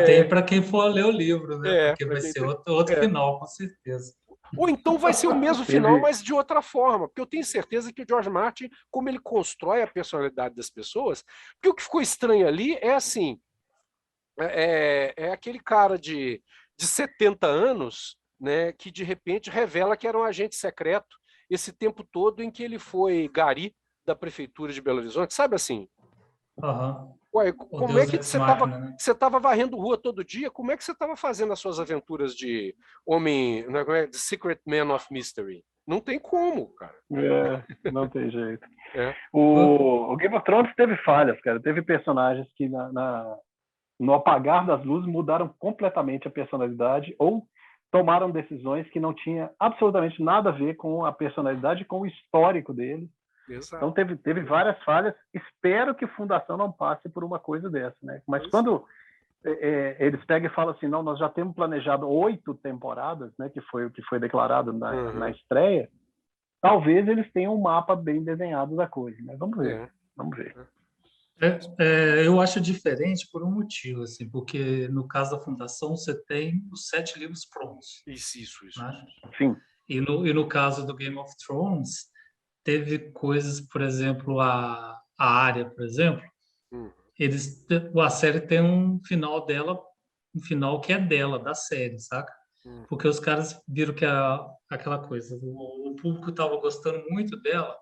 Tem para quem for ler o livro, né? Porque vai ser outro final, com certeza. Ou então vai ser o mesmo final, mas de outra forma, porque eu tenho certeza que o George Martin, como ele constrói a personalidade das pessoas, porque o que ficou estranho ali é assim, aquele cara de 70 anos, né, que de repente revela que era um agente secreto esse tempo todo em que ele foi gari da prefeitura de Belo Horizonte, sabe assim? Ué, como é que você estava varrendo rua todo dia? Como é que você estava fazendo as suas aventuras de homem, The Secret Man of Mystery? Não tem como, cara. Não tem jeito. O Game of Thrones teve falhas, cara. Teve personagens que no apagar das luzes mudaram completamente a personalidade ou tomaram decisões que não tinham absolutamente nada a ver com a personalidade e com o histórico dele. Exato. Então teve várias falhas. Espero que Fundação não passe por uma coisa dessa, né? Mas quando eles pegam e falam assim, não, nós já temos planejado 8 temporadas, né? Que foi o que foi declarado na estreia. Talvez eles tenham um mapa bem desenhado da coisa, né? Vamos ver. Vamos ver. Eu acho diferente por um motivo, assim, porque no caso da Fundação você tem os 7 livros prontos. Isso. Né? Sim. E no caso do Game of Thrones teve coisas, por exemplo, a Arya, por exemplo, a série tem um final dela, um final que é dela, da série, saca? Porque os caras viram que aquela coisa, o público estava gostando muito dela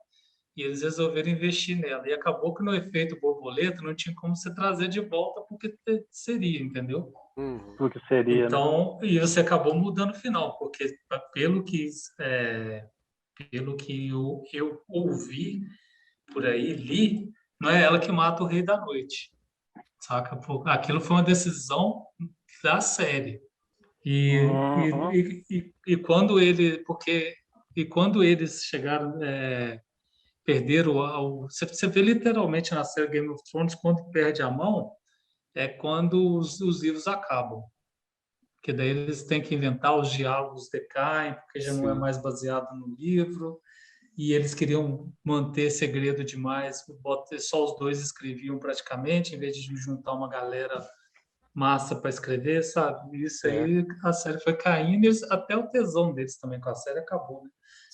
e eles resolveram investir nela. E acabou que no efeito borboleta não tinha como você trazer de volta porque seria, entendeu? Porque seria, então, né? E você acabou mudando o final, porque pelo que eu ouvi por aí, li, não é ela que mata o Rei da Noite, saca? Aquilo foi uma decisão da série. E quando eles chegaram, perderam você vê literalmente na série Game of Thrones, quando perde a mão, é quando os livros acabam. Porque daí eles têm que inventar, os diálogos decaem, porque já não é mais baseado no livro, e eles queriam manter segredo demais, só os dois escreviam praticamente, em vez de juntar uma galera massa para escrever, sabe? Isso aí, a série foi caindo, até o tesão deles também com a série acabou, né?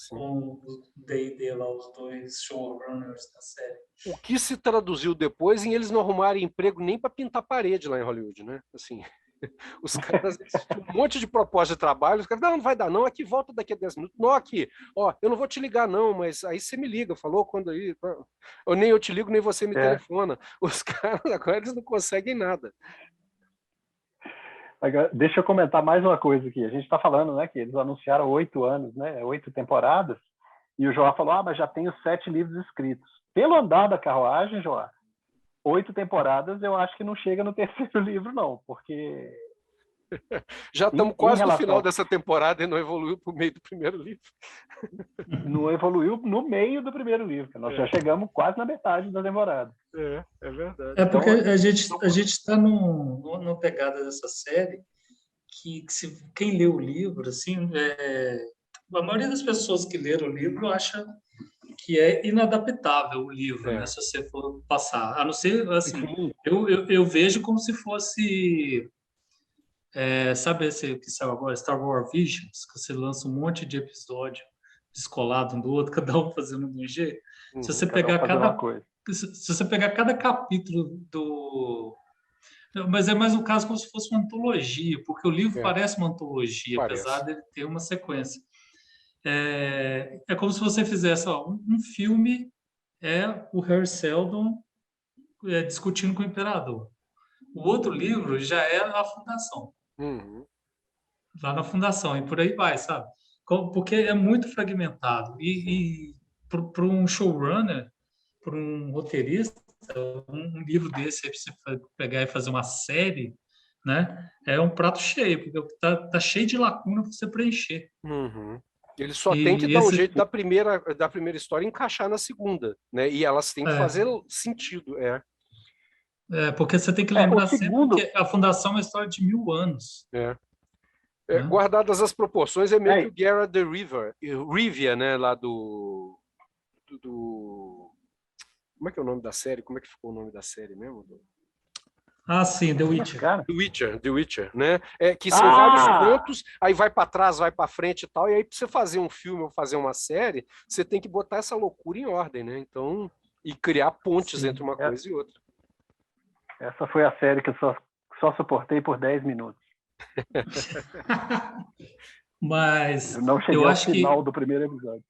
Com o D&D lá, os dois showrunners da série. O que se traduziu depois em eles não arrumarem emprego nem para pintar parede lá em Hollywood, né? Assim, os caras tinham um monte de proposta de trabalho, os caras, não vai dar não, aqui volta daqui a 10 minutos, não, aqui, ó, eu não vou te ligar não, mas aí você me liga, falou quando aí, ou nem eu te ligo, nem você me telefona. Os caras agora eles não conseguem nada. Deixa eu comentar mais uma coisa aqui. A gente está falando, né, que eles anunciaram 8 anos, né, 8 temporadas, e o João falou, mas já tenho 7 livros escritos. Pelo andar da carruagem, João, 8 temporadas eu acho que não chega no terceiro livro, não, porque... Já estamos quase no final dessa temporada e não evoluiu para o meio do primeiro livro. Não evoluiu no meio do primeiro livro. Nós já chegamos quase na metade da temporada. É verdade. É porque a gente está numa pegada dessa série que quem lê o livro, assim, a maioria das pessoas que leram o livro acha que é inadaptável o livro, né, se você for passar. A não ser, assim, eu vejo como se fosse... sabe esse que saiu agora, Star Wars Visions, que você lança um monte de episódio descolado um do outro, cada um fazendo de um jeito. Se você pegar se você pegar cada capítulo do... Mas é mais um caso como se fosse uma antologia, porque o livro parece uma antologia, apesar dele ter uma sequência. É como se você fizesse um filme, o Harry Seldon discutindo com o imperador. O outro livro já é a Fundação. Lá na Fundação, e por aí vai, sabe? Porque é muito fragmentado. E para um showrunner, para um roteirista, um livro desse aí para você pegar e fazer uma série, né? É um prato cheio, porque tá cheio de lacuna para você preencher. Ele só tem que dar um jeito da primeira história encaixar na segunda, né? E elas têm que fazer sentido, porque você tem que lembrar sempre que a Fundação é uma história de 1000 anos. Guardadas as proporções, é meio que o Geralt de Rivia, né? Lá do... Como é que é o nome da série? Como é que ficou o nome da série mesmo? Sim, The Witcher. The Witcher, né? Que são vários pontos, aí vai para trás, vai para frente e tal, e aí para você fazer um filme ou fazer uma série, você tem que botar essa loucura em ordem, né? Então, e criar pontes entre uma coisa e outra. Essa foi a série que eu só suportei por 10 minutos. Mas eu não cheguei ao final do primeiro episódio.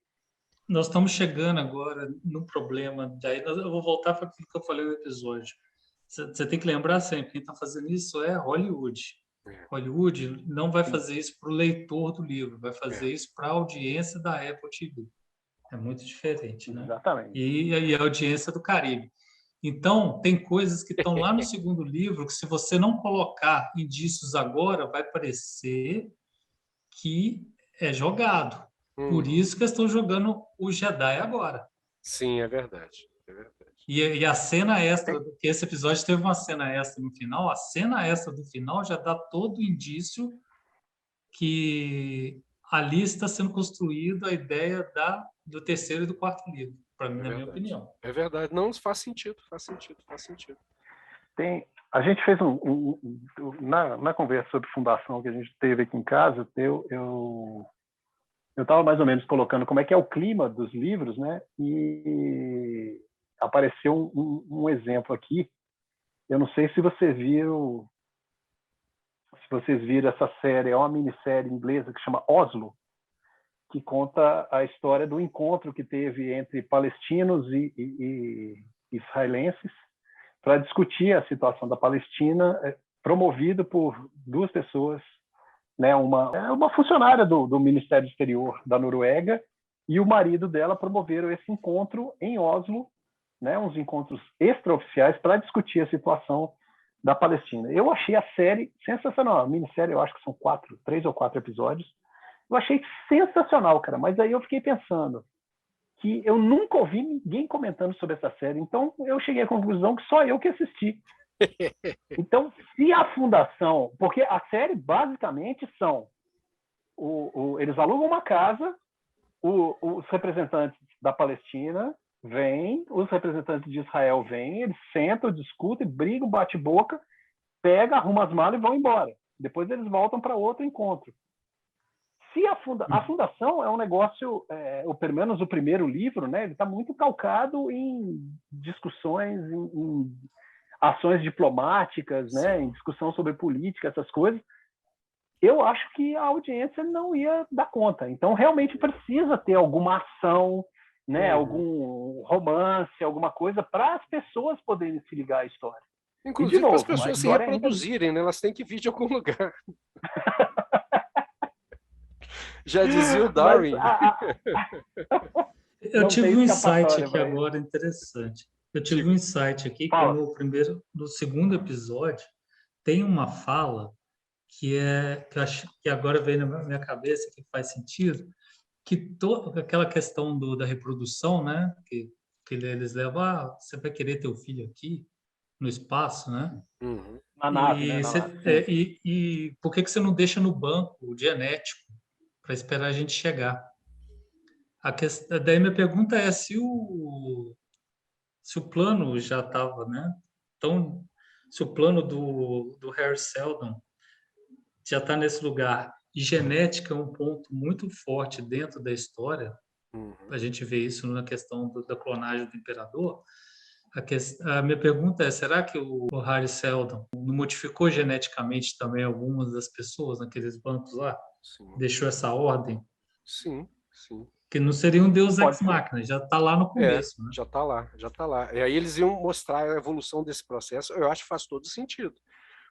Nós estamos chegando agora no problema. Daí eu vou voltar para aquilo que eu falei no episódio. Você tem que lembrar sempre, quem está fazendo isso é Hollywood. Hollywood não vai fazer isso para o leitor do livro, vai fazer isso para a audiência da Apple TV. É muito diferente, né? Exatamente. E a audiência do Caribe. Então, tem coisas que estão lá no segundo livro que, se você não colocar indícios agora, vai parecer que é jogado. Por isso que estão jogando o Jedi agora. Sim, é verdade. E a cena extra, que esse episódio teve uma cena extra no final, a cena extra do final já dá todo o indício que ali está sendo construída a ideia do terceiro e do quarto livro, para mim, na minha opinião. É verdade. Não, faz sentido. A gente fez na conversa sobre fundação que a gente teve aqui em casa, eu estava mais ou menos colocando como é que é o clima dos livros, né? E apareceu um exemplo aqui. Eu não sei se vocês viram essa série, é uma minissérie inglesa que chama Oslo, que conta a história do encontro que teve entre palestinos e israelenses para discutir a situação da Palestina, promovido por duas pessoas, né? Uma funcionária do Ministério Exterior da Noruega e o marido dela promoveram esse encontro em Oslo, né? Uns encontros extraoficiais para discutir a situação da Palestina. Eu achei a série sensacional. A minissérie, eu acho que são 3 ou 4 episódios. Eu achei sensacional, cara. Mas aí eu fiquei pensando que eu nunca ouvi ninguém comentando sobre essa série. Então, eu cheguei à conclusão que só eu que assisti. Então, se a fundação... Porque a série, basicamente, são... eles alugam uma casa, os representantes da Palestina vêm, os representantes de Israel vêm, eles sentam, discutem, brigam, bate-boca, pegam, arrumam as malas e vão embora. Depois eles voltam para outro encontro. Se a fundação é um negócio, ou pelo menos o primeiro livro, né, ele está muito calcado em discussões, em ações diplomáticas, né, em discussão sobre política, essas coisas. Eu acho que a audiência não ia dar conta. Então, realmente precisa ter alguma ação, né, algum romance, alguma coisa, para as pessoas poderem se ligar à história. Inclusive para as pessoas se reproduzirem, né? Elas têm que vir de algum lugar. Já dizia o Darwin. Eu tive um insight aqui agora interessante. Eu tive um insight aqui que no segundo episódio tem uma fala que eu acho que agora veio na minha cabeça que faz sentido, que aquela questão da reprodução, né? Que eles levam, você vai querer ter o filho aqui no espaço, né? Uhum. Na nave, né? E por que você não deixa no banco o genético para esperar a gente chegar? Daí minha pergunta é se o plano já estava, né? Então, se o plano do Harry Seldon já está nesse lugar, e genética é um ponto muito forte dentro da história, a gente vê isso na questão da clonagem do imperador. A minha pergunta é, será que o Harry Seldon não modificou geneticamente também algumas das pessoas naqueles bancos lá? Sim. Deixou essa ordem? Sim, sim. Que não seria um Deus Ex Machina, já está lá no começo. Né? Já está lá. E aí eles iam mostrar a evolução desse processo, eu acho que faz todo sentido.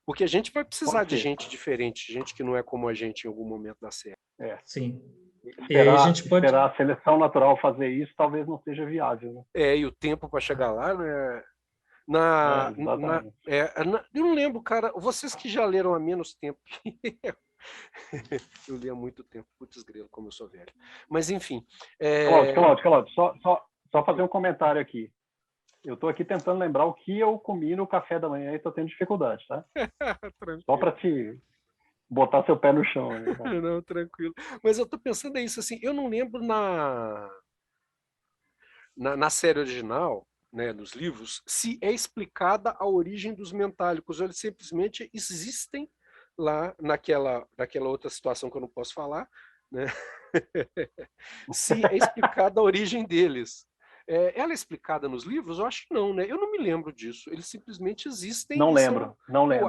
Porque a gente vai precisar de gente diferente, gente que não é como a gente em algum momento da série. Sim. Esperar a seleção natural fazer isso talvez não seja viável. Né? E o tempo para chegar lá, né? Eu não lembro, cara. Vocês que já leram há menos tempo que eu li há muito tempo. Putz grilo, como eu sou velho. Mas, enfim. Cláudio, só fazer um comentário aqui. Eu estou aqui tentando lembrar o que eu comi no café da manhã e estou tendo dificuldade, tá? Só para te botar seu pé no chão. Né, não, tranquilo. Mas eu estou pensando isso, assim, eu não lembro na série original, né, nos livros, se é explicada a origem dos mentálicos, ou eles simplesmente existem lá naquela outra situação que eu não posso falar, né? Se é explicada a origem deles. Ela é explicada nos livros? Eu acho que não, né? Eu não me lembro disso. Eles simplesmente existem. Não lembro.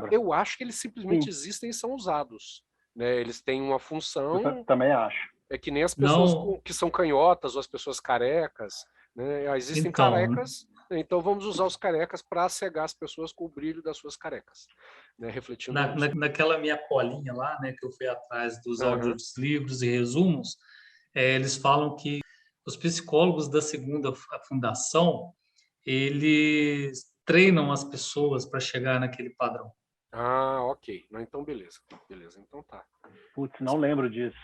Eu acho que eles simplesmente existem e são usados. Né? Eles têm uma função. Eu também acho. É que nem as pessoas que são canhotas ou as pessoas carecas. Né? Existem carecas, então vamos usar os carecas para cegar as pessoas com o brilho das suas carecas. Né? Refletindo naquela minha colinha lá, né, que eu fui atrás dos áudios, livros e resumos, eles falam que os psicólogos da segunda fundação, eles treinam as pessoas para chegar naquele padrão. Ah, ok. Então, beleza. Então tá. Putz, não lembro disso.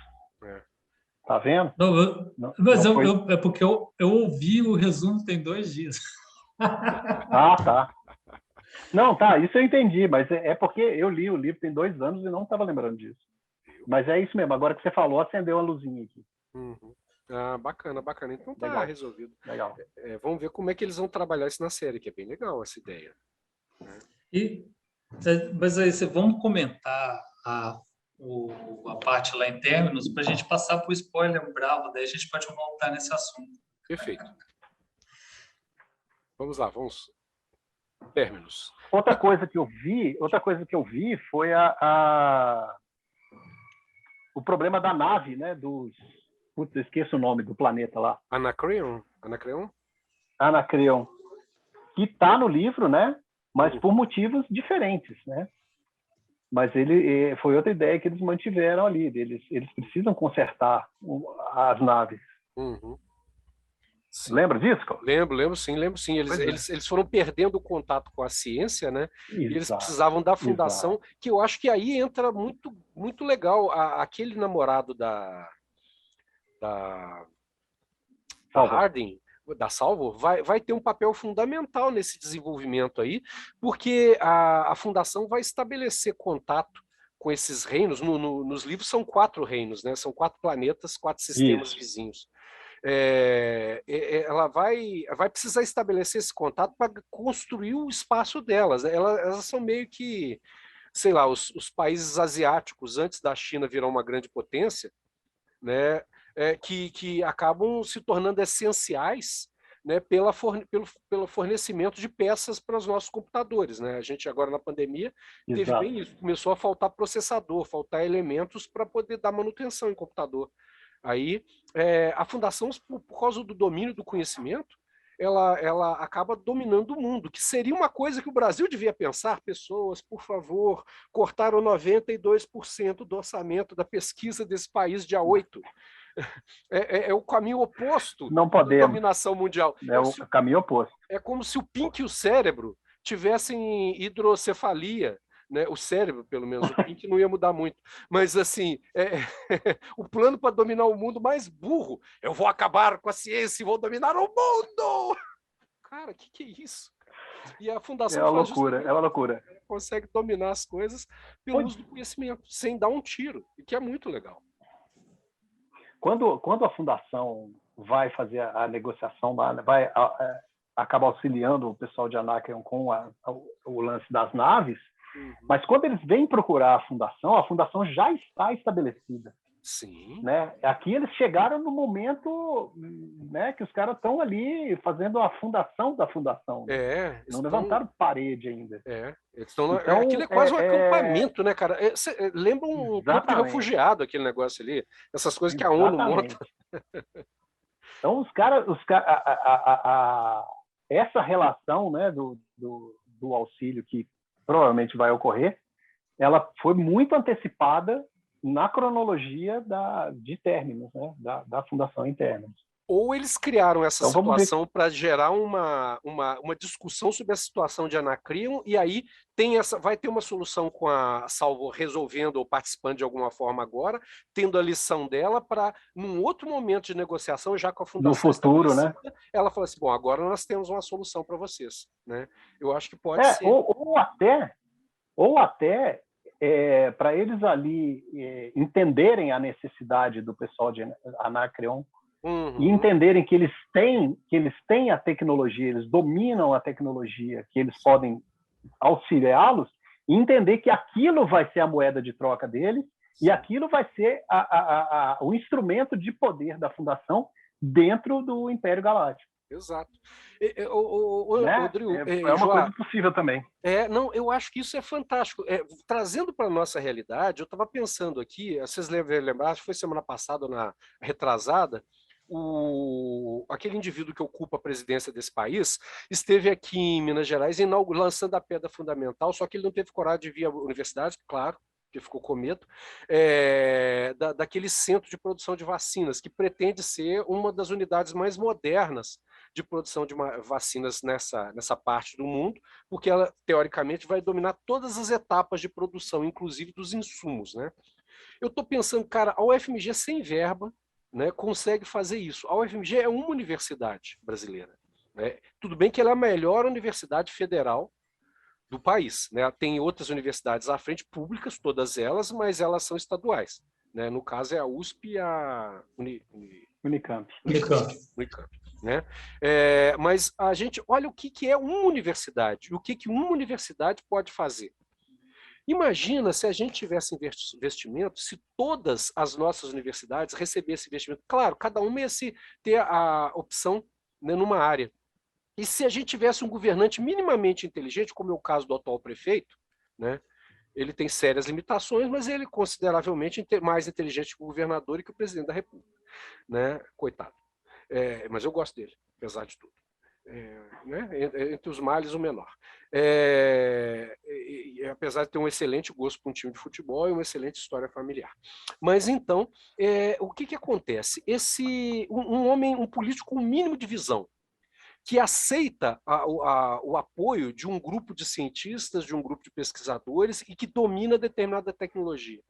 Tá vendo? É porque eu ouvi o resumo tem 2 dias. Tá. Não, tá, isso eu entendi, mas é porque eu li o livro tem 2 anos e não estava lembrando disso. Mas é isso mesmo, agora que você falou, acendeu a luzinha aqui. Uhum. Ah, bacana. Então tá legal. resolvido. Legal. Vamos ver como é que eles vão trabalhar isso na série, que é bem legal essa ideia. Né? Mas aí, vamos comentar a parte lá em términos para a gente passar para o spoiler bravo, daí a gente pode voltar nesse assunto. Perfeito. Vamos lá, vamos Terminus. Outra coisa que eu vi foi o problema da nave, né? Putz, eu esqueço o nome do planeta lá. Anacreon? Anacreon. Que está no livro, né? Mas por motivos diferentes, né? Mas foi outra ideia que eles mantiveram ali. Eles precisam consertar as naves. Uhum. Lembra disso, Carl? Lembro sim. Eles foram perdendo o contato com a ciência, né? Exato, e eles precisavam da fundação, exato. Que eu acho que aí entra muito, muito legal. Aquele namorado da Harding, da Salvor, vai ter um papel fundamental nesse desenvolvimento aí, porque a fundação vai estabelecer contato com esses reinos. Nos livros são 4 reinos, né? São 4 planetas, 4 sistemas vizinhos. Ela vai precisar estabelecer esse contato para construir o espaço delas. Elas são meio que, sei lá, os países asiáticos, antes da China virar uma grande potência, né, que acabam se tornando essenciais, né, pelo fornecimento de peças para os nossos computadores, né? A gente agora na pandemia teve bem isso, começou a faltar processador, faltar elementos para poder dar manutenção em computador. Aí a fundação, por causa do domínio do conhecimento, ela acaba dominando o mundo, que seria uma coisa que o Brasil devia pensar. Pessoas, por favor, cortaram 92% do orçamento da pesquisa desse país dia 8. É o caminho oposto da dominação mundial. O caminho oposto. É como se o Pink e o cérebro tivessem hidrocefalia, né? O cérebro, pelo menos, o Pink não ia mudar muito. Mas, assim, o plano para dominar o mundo mais burro. Eu vou acabar com a ciência e vou dominar o mundo! Cara, que é isso? E a fundação é uma loucura. Consegue dominar as coisas pelo uso do conhecimento, sem dar um tiro, e que é muito legal. Quando a fundação vai fazer a negociação, vai acabar auxiliando o pessoal de Anacreon com o lance das naves, mas quando eles vêm procurar a fundação já está estabelecida. Sim. Né? Aqui eles chegaram no momento, né, que os caras estão ali fazendo a fundação da fundação. Não levantaram parede ainda. Então, aquilo é quase um acampamento, né, cara? Lembra um campo de refugiado, aquele negócio ali. Essas coisas que a ONU monta. Então, os caras... essa relação, né, do auxílio que provavelmente vai ocorrer, ela foi muito antecipada na cronologia de Terminus, né, da fundação em Terminus. Ou eles criaram essa situação para gerar uma discussão sobre a situação de Anacreon, e aí vai ter uma solução com a Salvor resolvendo ou participando de alguma forma agora, tendo a lição dela para, num outro momento de negociação, já com a fundação no futuro, né? Ela fala assim, bom, agora nós temos uma solução para vocês. Né? Eu acho que pode ser. Ou até para eles ali entenderem a necessidade do pessoal de Anacreon, e entenderem que eles têm a tecnologia, eles dominam a tecnologia, que eles podem auxiliá-los, e entender que aquilo vai ser a moeda de troca deles, e aquilo vai ser o instrumento de poder da fundação dentro do Império Galáctico. Exato. Rodrigo, é uma coisa possível também. Não, eu acho que isso é fantástico. Trazendo para a nossa realidade, eu estava pensando aqui, vocês lembrar, acho que foi semana passada, na retrasada, aquele indivíduo que ocupa a presidência desse país esteve aqui em Minas Gerais lançando a pedra fundamental, só que ele não teve coragem de vir à universidade, claro, porque ficou com medo, daquele centro de produção de vacinas, que pretende ser uma das unidades mais modernas de produção de vacinas nessa parte do mundo, porque ela, teoricamente, vai dominar todas as etapas de produção, inclusive dos insumos. Né? Eu estou pensando, cara, a UFMG sem verba, né, consegue fazer isso. A UFMG é uma universidade brasileira. Né? Tudo bem que ela é a melhor universidade federal do país. Né? Tem outras universidades à frente, públicas, todas elas, mas elas são estaduais. Né? No caso é a USP e a Unicamp. Né? Mas a gente olha o que é uma universidade, o que uma universidade pode fazer. Imagina se a gente tivesse investimento, se todas as nossas universidades recebessem investimento. Claro, cada uma ia ter a opção, né, numa área. E se a gente tivesse um governante minimamente inteligente, como é o caso do atual prefeito, né? Ele tem sérias limitações, mas ele é consideravelmente mais inteligente que o governador e que o presidente da República, né? Coitado. Mas eu gosto dele, apesar de tudo. Né? Entre os males, o menor. Apesar de ter um excelente gosto para um time de futebol e uma excelente história familiar. Mas então, o que acontece? Um político com um mínimo de visão, que aceita o apoio de um grupo de cientistas, de um grupo de pesquisadores e que domina determinada tecnologia.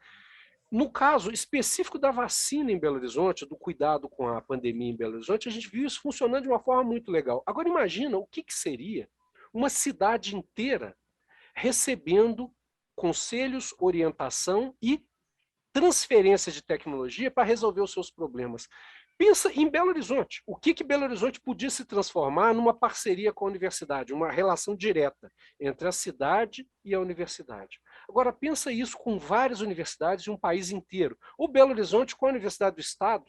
No caso específico da vacina em Belo Horizonte, do cuidado com a pandemia em Belo Horizonte, a gente viu isso funcionando de uma forma muito legal. Agora imagina o que seria uma cidade inteira recebendo conselhos, orientação e transferência de tecnologia para resolver os seus problemas. Pensa em Belo Horizonte. O que Belo Horizonte podia se transformar numa parceria com a universidade, uma relação direta entre a cidade e a universidade. Agora, pensa isso com várias universidades de um país inteiro. O Belo Horizonte com a Universidade do Estado.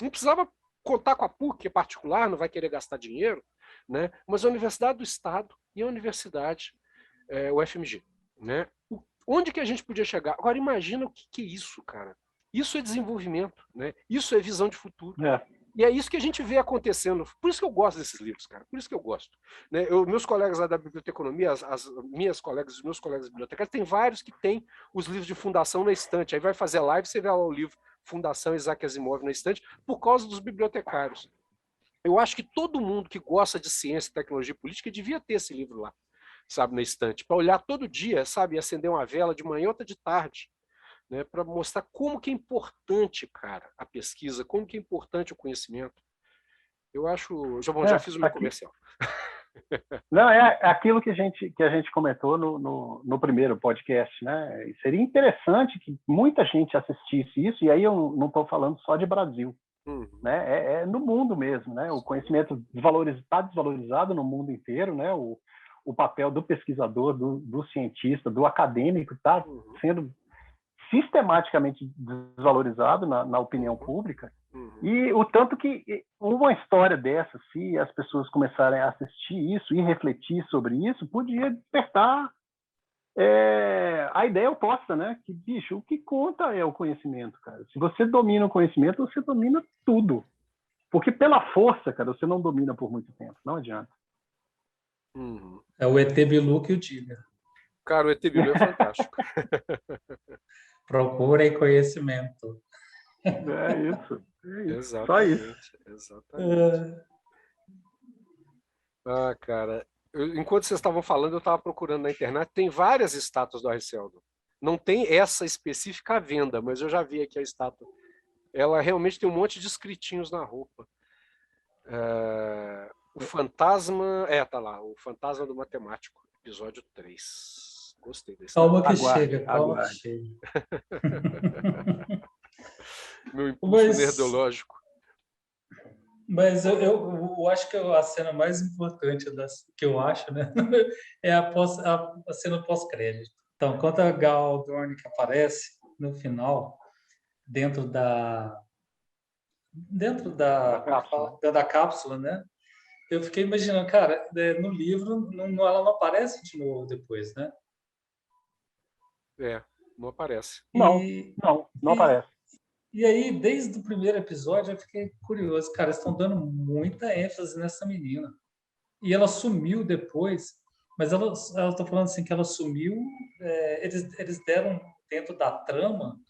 Não precisava contar com a PUC, que é particular, não vai querer gastar dinheiro, né? Mas a Universidade do Estado e a Universidade, o FMG. Né? Onde que a gente podia chegar? Agora, imagina o que é isso, cara. Isso é desenvolvimento, né? Isso é visão de futuro. E é isso que a gente vê acontecendo. Por isso que eu gosto desses livros, cara. Por isso que eu gosto. Né? Meus colegas lá da biblioteconomia, as minhas colegas, os meus colegas bibliotecários, tem vários que têm os livros de fundação na estante. Aí vai fazer live, você vê lá o livro Fundação Isaac Asimov na estante, por causa dos bibliotecários. Eu acho que todo mundo que gosta de ciência, tecnologia e política devia ter esse livro lá, sabe, na estante, para olhar todo dia, sabe, acender uma vela de manhã ou de tarde, né, para mostrar como que é importante, cara, a pesquisa, como que é importante o conhecimento. Eu acho... Já fiz o meu comercial. Não, é aquilo que a gente comentou no primeiro podcast, né? E seria interessante que muita gente assistisse isso, e aí eu não estou falando só de Brasil, né? É no mundo mesmo, né? O conhecimento está desvalorizado no mundo inteiro, né? O papel do pesquisador, do cientista, do acadêmico está sendo sistematicamente desvalorizado na opinião pública. E o tanto que uma história dessa, se as pessoas começarem a assistir isso e refletir sobre isso, podia despertar a ideia oposta, né? Que, bicho, o que conta é o conhecimento, cara. Se você domina o conhecimento, você domina tudo. Porque pela força, cara, você não domina por muito tempo. Não adianta. É o ET Bilu que o diga. Cara, o ET Bilu é fantástico. Procurem conhecimento. É isso. Exatamente. Só isso. Exatamente. Cara, enquanto vocês estavam falando, eu estava procurando na internet, tem várias estátuas do Arceldon. Não tem essa específica à venda, mas eu já vi aqui a estátua. Ela realmente tem um monte de escritinhos na roupa. O fantasma... tá lá, o fantasma do matemático, episódio 3. Gostei desse. Calma que chega, calma que chega. Meu impulso nerdológico. Mas eu acho que a cena mais importante que eu acho, né, é a cena pós-crédito. Então, quando a Gal Dornick aparece no final, dentro da cápsula, né? Eu fiquei imaginando, cara, no livro ela não aparece de novo depois, né? Não aparece. Não aparece. E aí, desde o primeiro episódio, eu fiquei curioso. Cara, estão dando muita ênfase nessa menina. E ela sumiu depois, mas ela tá falando assim que ela sumiu. Eles deram dentro da trama,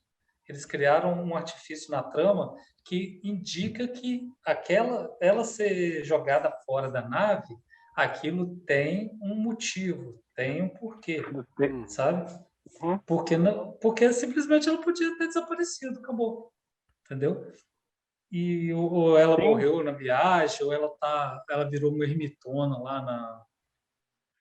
eles criaram um artifício na trama que indica que ela ser jogada fora da nave, aquilo tem um motivo, tem um porquê, sabe? Porque simplesmente ela podia ter desaparecido, acabou, entendeu? Ou ela morreu na viagem, ou ela virou uma ermitona lá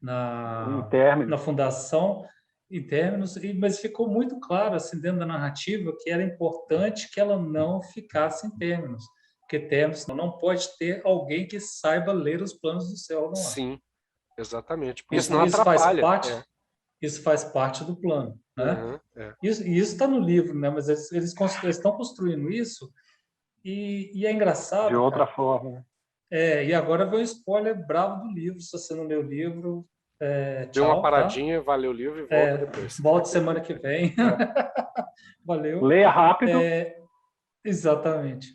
na fundação, em términos, mas ficou muito claro assim, dentro da narrativa que era importante que ela não ficasse em términos, porque términos não pode ter alguém que saiba ler os planos do céu. Não Sim, exatamente. Porque isso não atrapalha. Isso faz parte do plano, né? Isso está no livro, né? Mas eles estão construindo isso e é engraçado. De outra forma. E agora vem um spoiler bravo do livro. Se você não leu o livro, tchau. Deu uma paradinha, tá? Valeu o livro e volta depois. Volta semana que vem. Valeu. Leia rápido. Exatamente.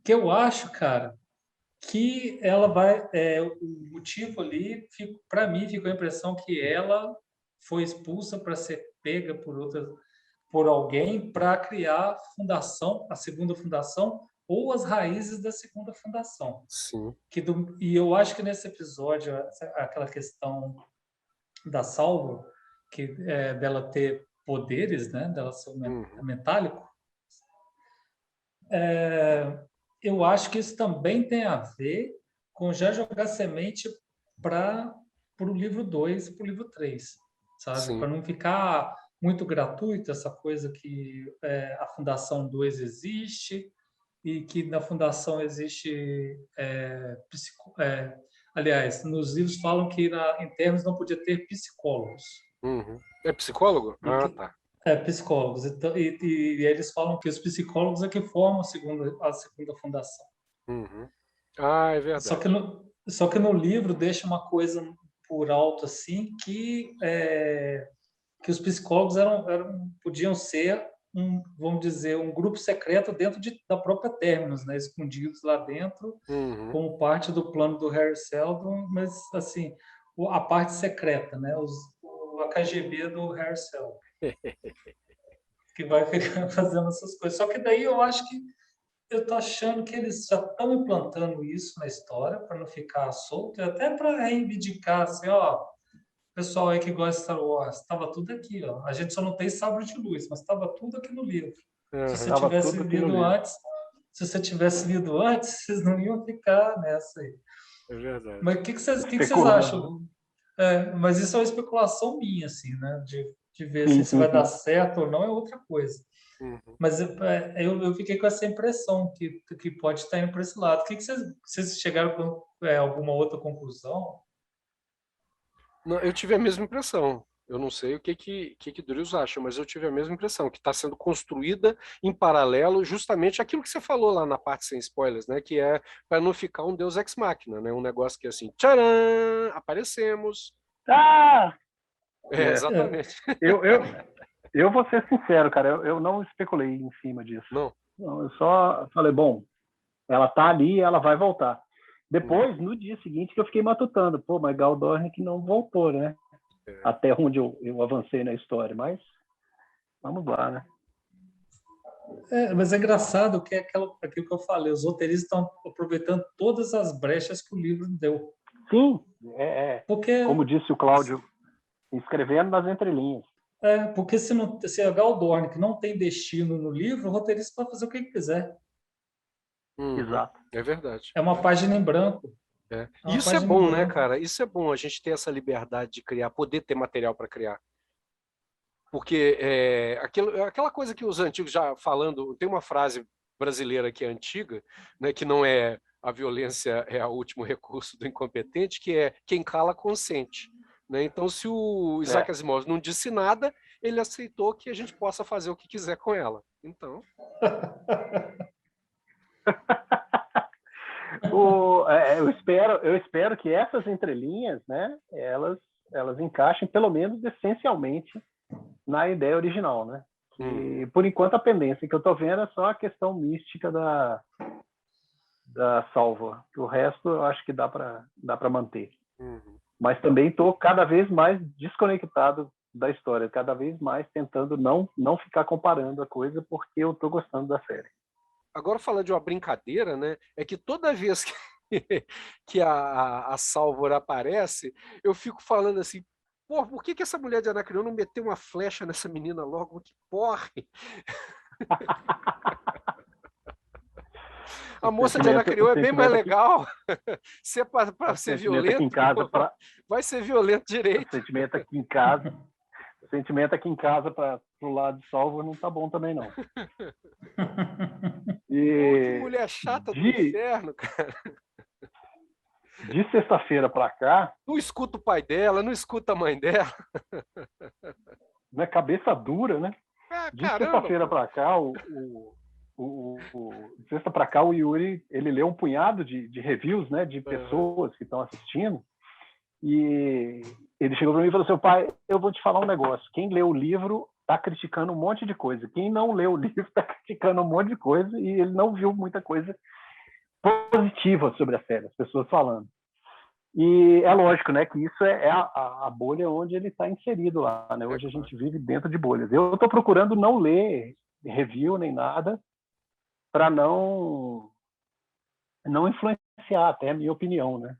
Que eu acho, cara, que ela vai... o motivo ali, para mim, ficou a impressão que ela foi expulsa para ser pega por alguém para criar a segunda fundação, ou as raízes da segunda fundação. Sim. E eu acho que nesse episódio, aquela questão da Salvo, dela ter poderes, né, dela ser metálico, eu acho que isso também tem a ver com já jogar semente para o livro 2 e para o livro 3, sabe? Para não ficar muito gratuito essa coisa que a Fundação 2 existe, e que na fundação existe aliás, nos livros falam que em termos não podia ter psicólogos. É psicólogo? Tá. Psicólogos. E eles falam que os psicólogos é que formam a segunda fundação. É verdade. Só que no livro deixa uma coisa por alto assim que os psicólogos podiam ser vamos dizer, um grupo secreto dentro da própria Terminus, né? Escondidos lá dentro, como parte do plano do Harry Seldon, mas assim, a parte secreta, né? A KGB do Harry Seldon, que vai ficar fazendo essas coisas. Só que daí eu acho que eu tô achando que eles já estão implantando isso na história para não ficar solto, e até para reivindicar assim, pessoal aí que gosta de Star Wars, estava tudo aqui, ó. A gente só não tem sabre de luz, mas estava tudo aqui no livro. Se você tivesse lido antes, vocês não iam ficar nessa aí. É verdade. Mas o que vocês acham? Mas isso é uma especulação minha, assim, né? De ver se vai dar certo ou não é outra coisa. Mas eu fiquei com essa impressão que pode estar indo para esse lado. O que vocês chegaram a alguma outra conclusão? Não, eu tive a mesma impressão. Eu não sei o que Durius acha, mas eu tive a mesma impressão, que está sendo construída em paralelo justamente aquilo que você falou lá na parte sem spoilers, né? Que é para não ficar um Deus Ex Machina, né? Um negócio que é assim, tcharam, aparecemos. Exatamente. Eu vou ser sincero, cara, eu não especulei em cima disso. Não, eu só falei, bom, ela tá ali e ela vai voltar. Depois, no dia seguinte, que eu fiquei matutando. Mas Gal Dornick não voltou, né? Até onde eu avancei na história. Mas vamos lá, né? Mas é engraçado que é aquilo que eu falei. Os roteiristas estão aproveitando todas as brechas que o livro deu. Sim, Porque, como disse o Cláudio, escrevendo nas entrelinhas. Porque se a Gal Dornick não tem destino no livro, o roteirista pode fazer o que ele quiser. Exato. É verdade. É uma página em branco. Isso é bom, né, cara? Isso é bom, a gente ter essa liberdade de criar, poder ter material para criar. Porque aquela coisa que os antigos já falando, tem uma frase brasileira que é antiga, né, que não é a violência é o último recurso do incompetente, que é quem cala consente. Né? Então, se o Isaac Asimov não disse nada, ele aceitou que a gente possa fazer o que quiser com ela. Então... eu espero que essas entrelinhas, né, elas encaixem pelo menos essencialmente na ideia original, né? E por enquanto a pendência que eu estou vendo é só a questão mística da Salva. O resto eu acho que dá para manter. Mas também estou cada vez mais desconectado da história, cada vez mais tentando não ficar comparando a coisa, porque eu estou gostando da série. Agora, falando de uma brincadeira, né, é que toda vez que a Salvor aparece, eu fico falando assim, por que essa mulher de Anacreon não meteu uma flecha nessa menina logo? Que porra! A moça de Anacreon é bem mais legal. Se é para ser violento, vai ser violento direito. O sentimento aqui em casa para o lado de Salvor não tá bom também, não. Que mulher chata do inferno, cara. De sexta-feira para cá... Não escuta o pai dela, não escuta a mãe dela. Cabeça dura, né? De sexta-feira para cá, de sexta para cá, o Yuri, ele leu um punhado de reviews, né, de pessoas que estão assistindo, e ele chegou para mim e falou assim: pai, eu vou te falar um negócio, quem leu o livro está criticando um monte de coisa, quem não leu o livro está criticando um monte de coisa, e ele não viu muita coisa positiva sobre a série, as pessoas falando. E é lógico, né, que isso é a bolha onde ele está inserido lá, né? Hoje a gente vive dentro de bolhas. Eu estou procurando não ler review nem nada para não influenciar até a minha opinião, né?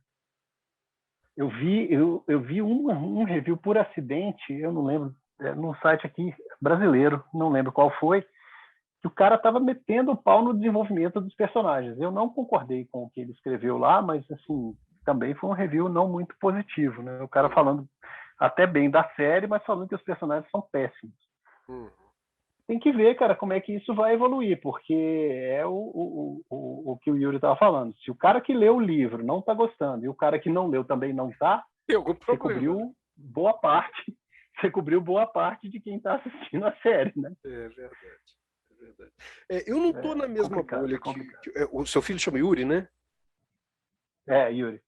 Eu vi um review por acidente, eu não lembro, num site aqui brasileiro, não lembro qual foi, que o cara estava metendo o pau no desenvolvimento dos personagens. Eu não concordei com o que ele escreveu lá, mas assim, também foi um review não muito positivo, né? O cara falando até bem da série, mas falando que os personagens são péssimos. Tem que ver, cara, como é que isso vai evoluir, porque é o que o Yuri estava falando. Se o cara que leu o livro não está gostando e o cara que não leu também não está, você cobriu boa parte. Você cobriu boa parte de quem está assistindo a série, né? É verdade. Eu não estou na mesma bolha que o seu filho chama Yuri, né? Yuri.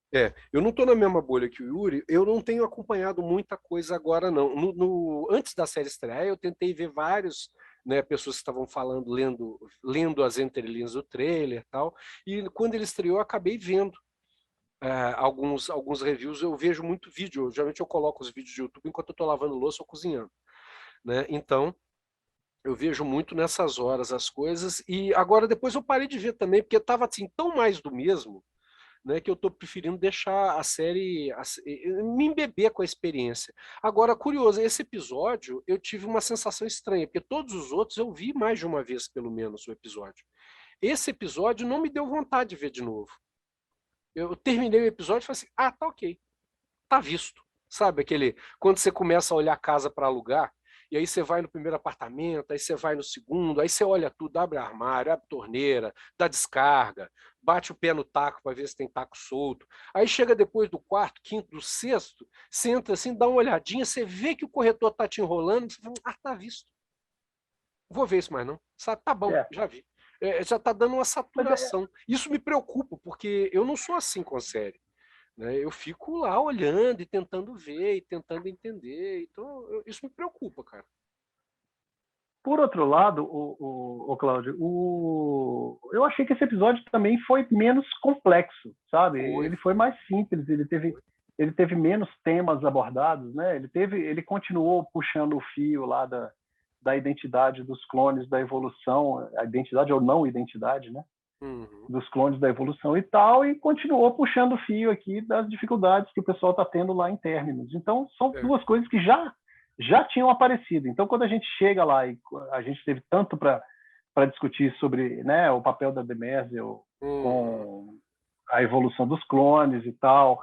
Eu não estou na mesma bolha que o Yuri, eu não tenho acompanhado muita coisa agora, não. Antes da série estrear, eu tentei ver vários, né, pessoas que estavam falando, lendo as entrelinhas do trailer e tal, e quando ele estreou, eu acabei vendo alguns reviews. Eu vejo muito vídeo, geralmente eu coloco os vídeos de YouTube enquanto eu estou lavando louça ou cozinhando, né? Então, eu vejo muito nessas horas as coisas, e agora depois eu parei de ver também, porque estava assim, tão mais do mesmo, né, que eu estou preferindo deixar a série me embeber com a experiência. Agora, curioso, esse episódio eu tive uma sensação estranha, porque todos os outros eu vi mais de uma vez, pelo menos, o episódio. Esse episódio não me deu vontade de ver de novo. Eu terminei o episódio e falei assim: tá ok, tá visto. Sabe aquele, quando você começa a olhar a casa para alugar, e aí você vai no primeiro apartamento, aí você vai no segundo, aí você olha tudo, abre armário, abre torneira, dá descarga, bate o pé no taco para ver se tem taco solto. Aí chega depois do quarto, quinto, do sexto, você entra assim, dá uma olhadinha, você vê que o corretor tá te enrolando, você fala: tá visto. Não vou ver isso mais não. Sabe? Tá bom, já vi. Já tá dando uma saturação. Isso me preocupa, porque eu não sou assim com a série. Né? Eu fico lá olhando e tentando ver e tentando entender. Então, isso me preocupa, cara. Por outro lado, Cláudio, eu achei que esse episódio também foi menos complexo, sabe? Ele foi mais simples, ele teve menos temas abordados, né? Ele continuou puxando o fio lá da identidade dos clones, da evolução, a identidade ou não identidade, né? Dos clones da evolução e tal, e continuou puxando o fio aqui das dificuldades que o pessoal está tendo lá em Terminus. Então, são duas coisas que já tinham aparecido. Então, quando a gente chega lá e a gente teve tanto para discutir sobre, né, o papel da Demerzel com a evolução dos clones e tal,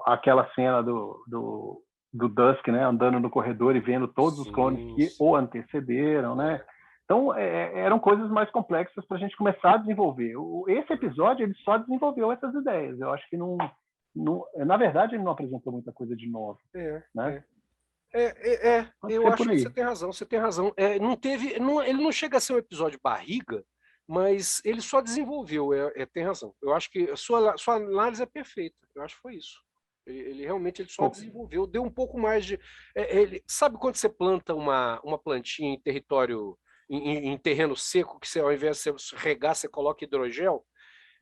aquela cena do Dusk, né, andando no corredor e vendo todos os clones que o antecederam, né? Então, eram coisas mais complexas para a gente começar a desenvolver. Esse episódio, ele só desenvolveu essas ideias. Eu acho que na verdade, ele não apresentou muita coisa de novo. Né? Eu acho que você tem razão. Ele não chega a ser um episódio barriga, mas ele só desenvolveu, tem razão. Eu acho que a sua análise é perfeita. Eu acho que foi isso. Ele realmente só desenvolveu, deu um pouco mais de... sabe quando você planta uma plantinha em território... Em terreno seco, que você, ao invés de você regar, você coloca hidrogel,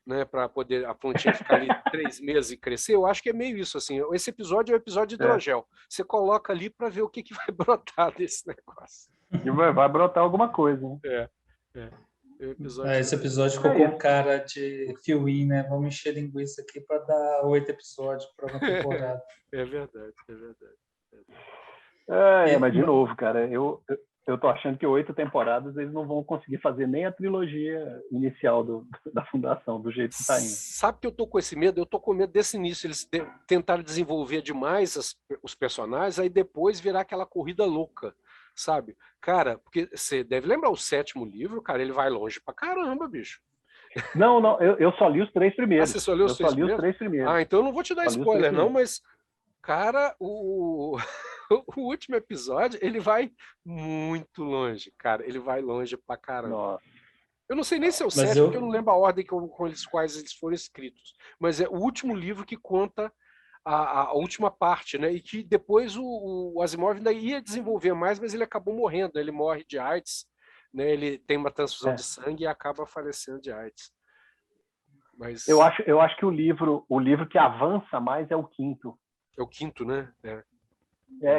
né, para poder a plantinha ficar ali 3 meses e crescer. Eu acho que é meio isso, assim. Esse episódio é o episódio de hidrogel. Você coloca ali para ver o que vai brotar desse negócio. E vai brotar alguma coisa, né? Esse episódio ficou com cara de fill-in, né? Vamos encher linguiça aqui para dar 8 episódios para uma temporada. É verdade. Mas de novo, cara, eu tô achando que 8 temporadas eles não vão conseguir fazer nem a trilogia inicial da Fundação, do jeito que tá indo. Sabe que eu tô com esse medo? Eu tô com medo desse início. Eles tentaram desenvolver demais os personagens, aí depois virar aquela corrida louca, sabe? Cara, porque você deve lembrar o 7º livro, cara, ele vai longe pra caramba, bicho. Não, eu só li os 3 primeiros. Você só leu os 3 primeiros? Os 3 primeiros. Então eu não vou te dar spoiler, não, mas, cara, o último episódio, ele vai muito longe, cara. Ele vai longe pra caramba. Nossa. Eu não sei nem se é o 7, porque eu não lembro a ordem com os quais eles foram escritos. Mas é o último livro que conta a última parte, né? E que depois o Asimov ainda ia desenvolver mais, mas ele acabou morrendo. Ele morre de AIDS, né? Ele tem uma transfusão de sangue e acaba falecendo de AIDS. Mas... Eu acho que o livro que avança mais é o quinto. É o quinto, né?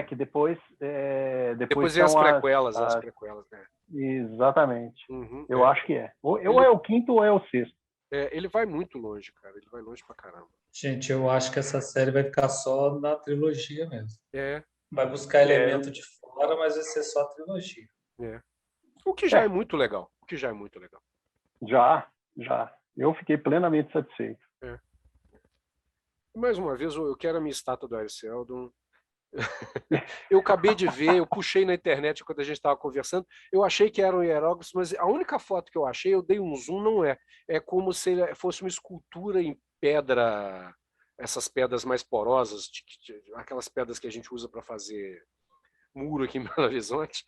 Que depois vem as prequelas, né? Exatamente. Eu acho que é. Ou é o quinto ou é o sexto. Ele vai muito longe, cara. Ele vai longe pra caramba. Gente, eu acho que essa série vai ficar só na trilogia mesmo. É. Vai buscar elemento de fora, mas vai ser só a trilogia. O que já é muito legal. Já. Eu fiquei plenamente satisfeito. Mais uma vez, eu quero a minha estátua do Ari Seldon. Eu acabei de ver, eu puxei na internet quando a gente estava conversando, eu achei que eram hieróglifos, mas a única foto que eu achei, eu dei um zoom, não é. É como se fosse uma escultura em pedra, essas pedras mais porosas, aquelas pedras que a gente usa para fazer muro aqui em Belo Horizonte.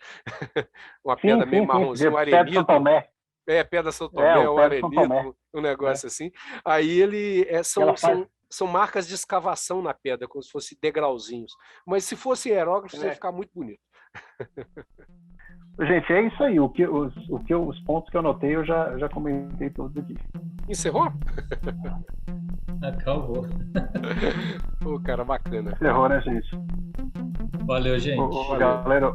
Uma pedra meio marronzinha, um arenito. Pedra São Tomé, um arenito, um negócio assim. Aí ele são marcas de escavação na pedra, como se fossem degrauzinhos. Mas se fosse hieróglifos, ia ficar muito bonito. Gente, é isso aí. Os pontos que eu anotei, eu já comentei todos aqui. Encerrou? Acabou. Cara, bacana. Encerrou, né, gente? Valeu, gente. Galera,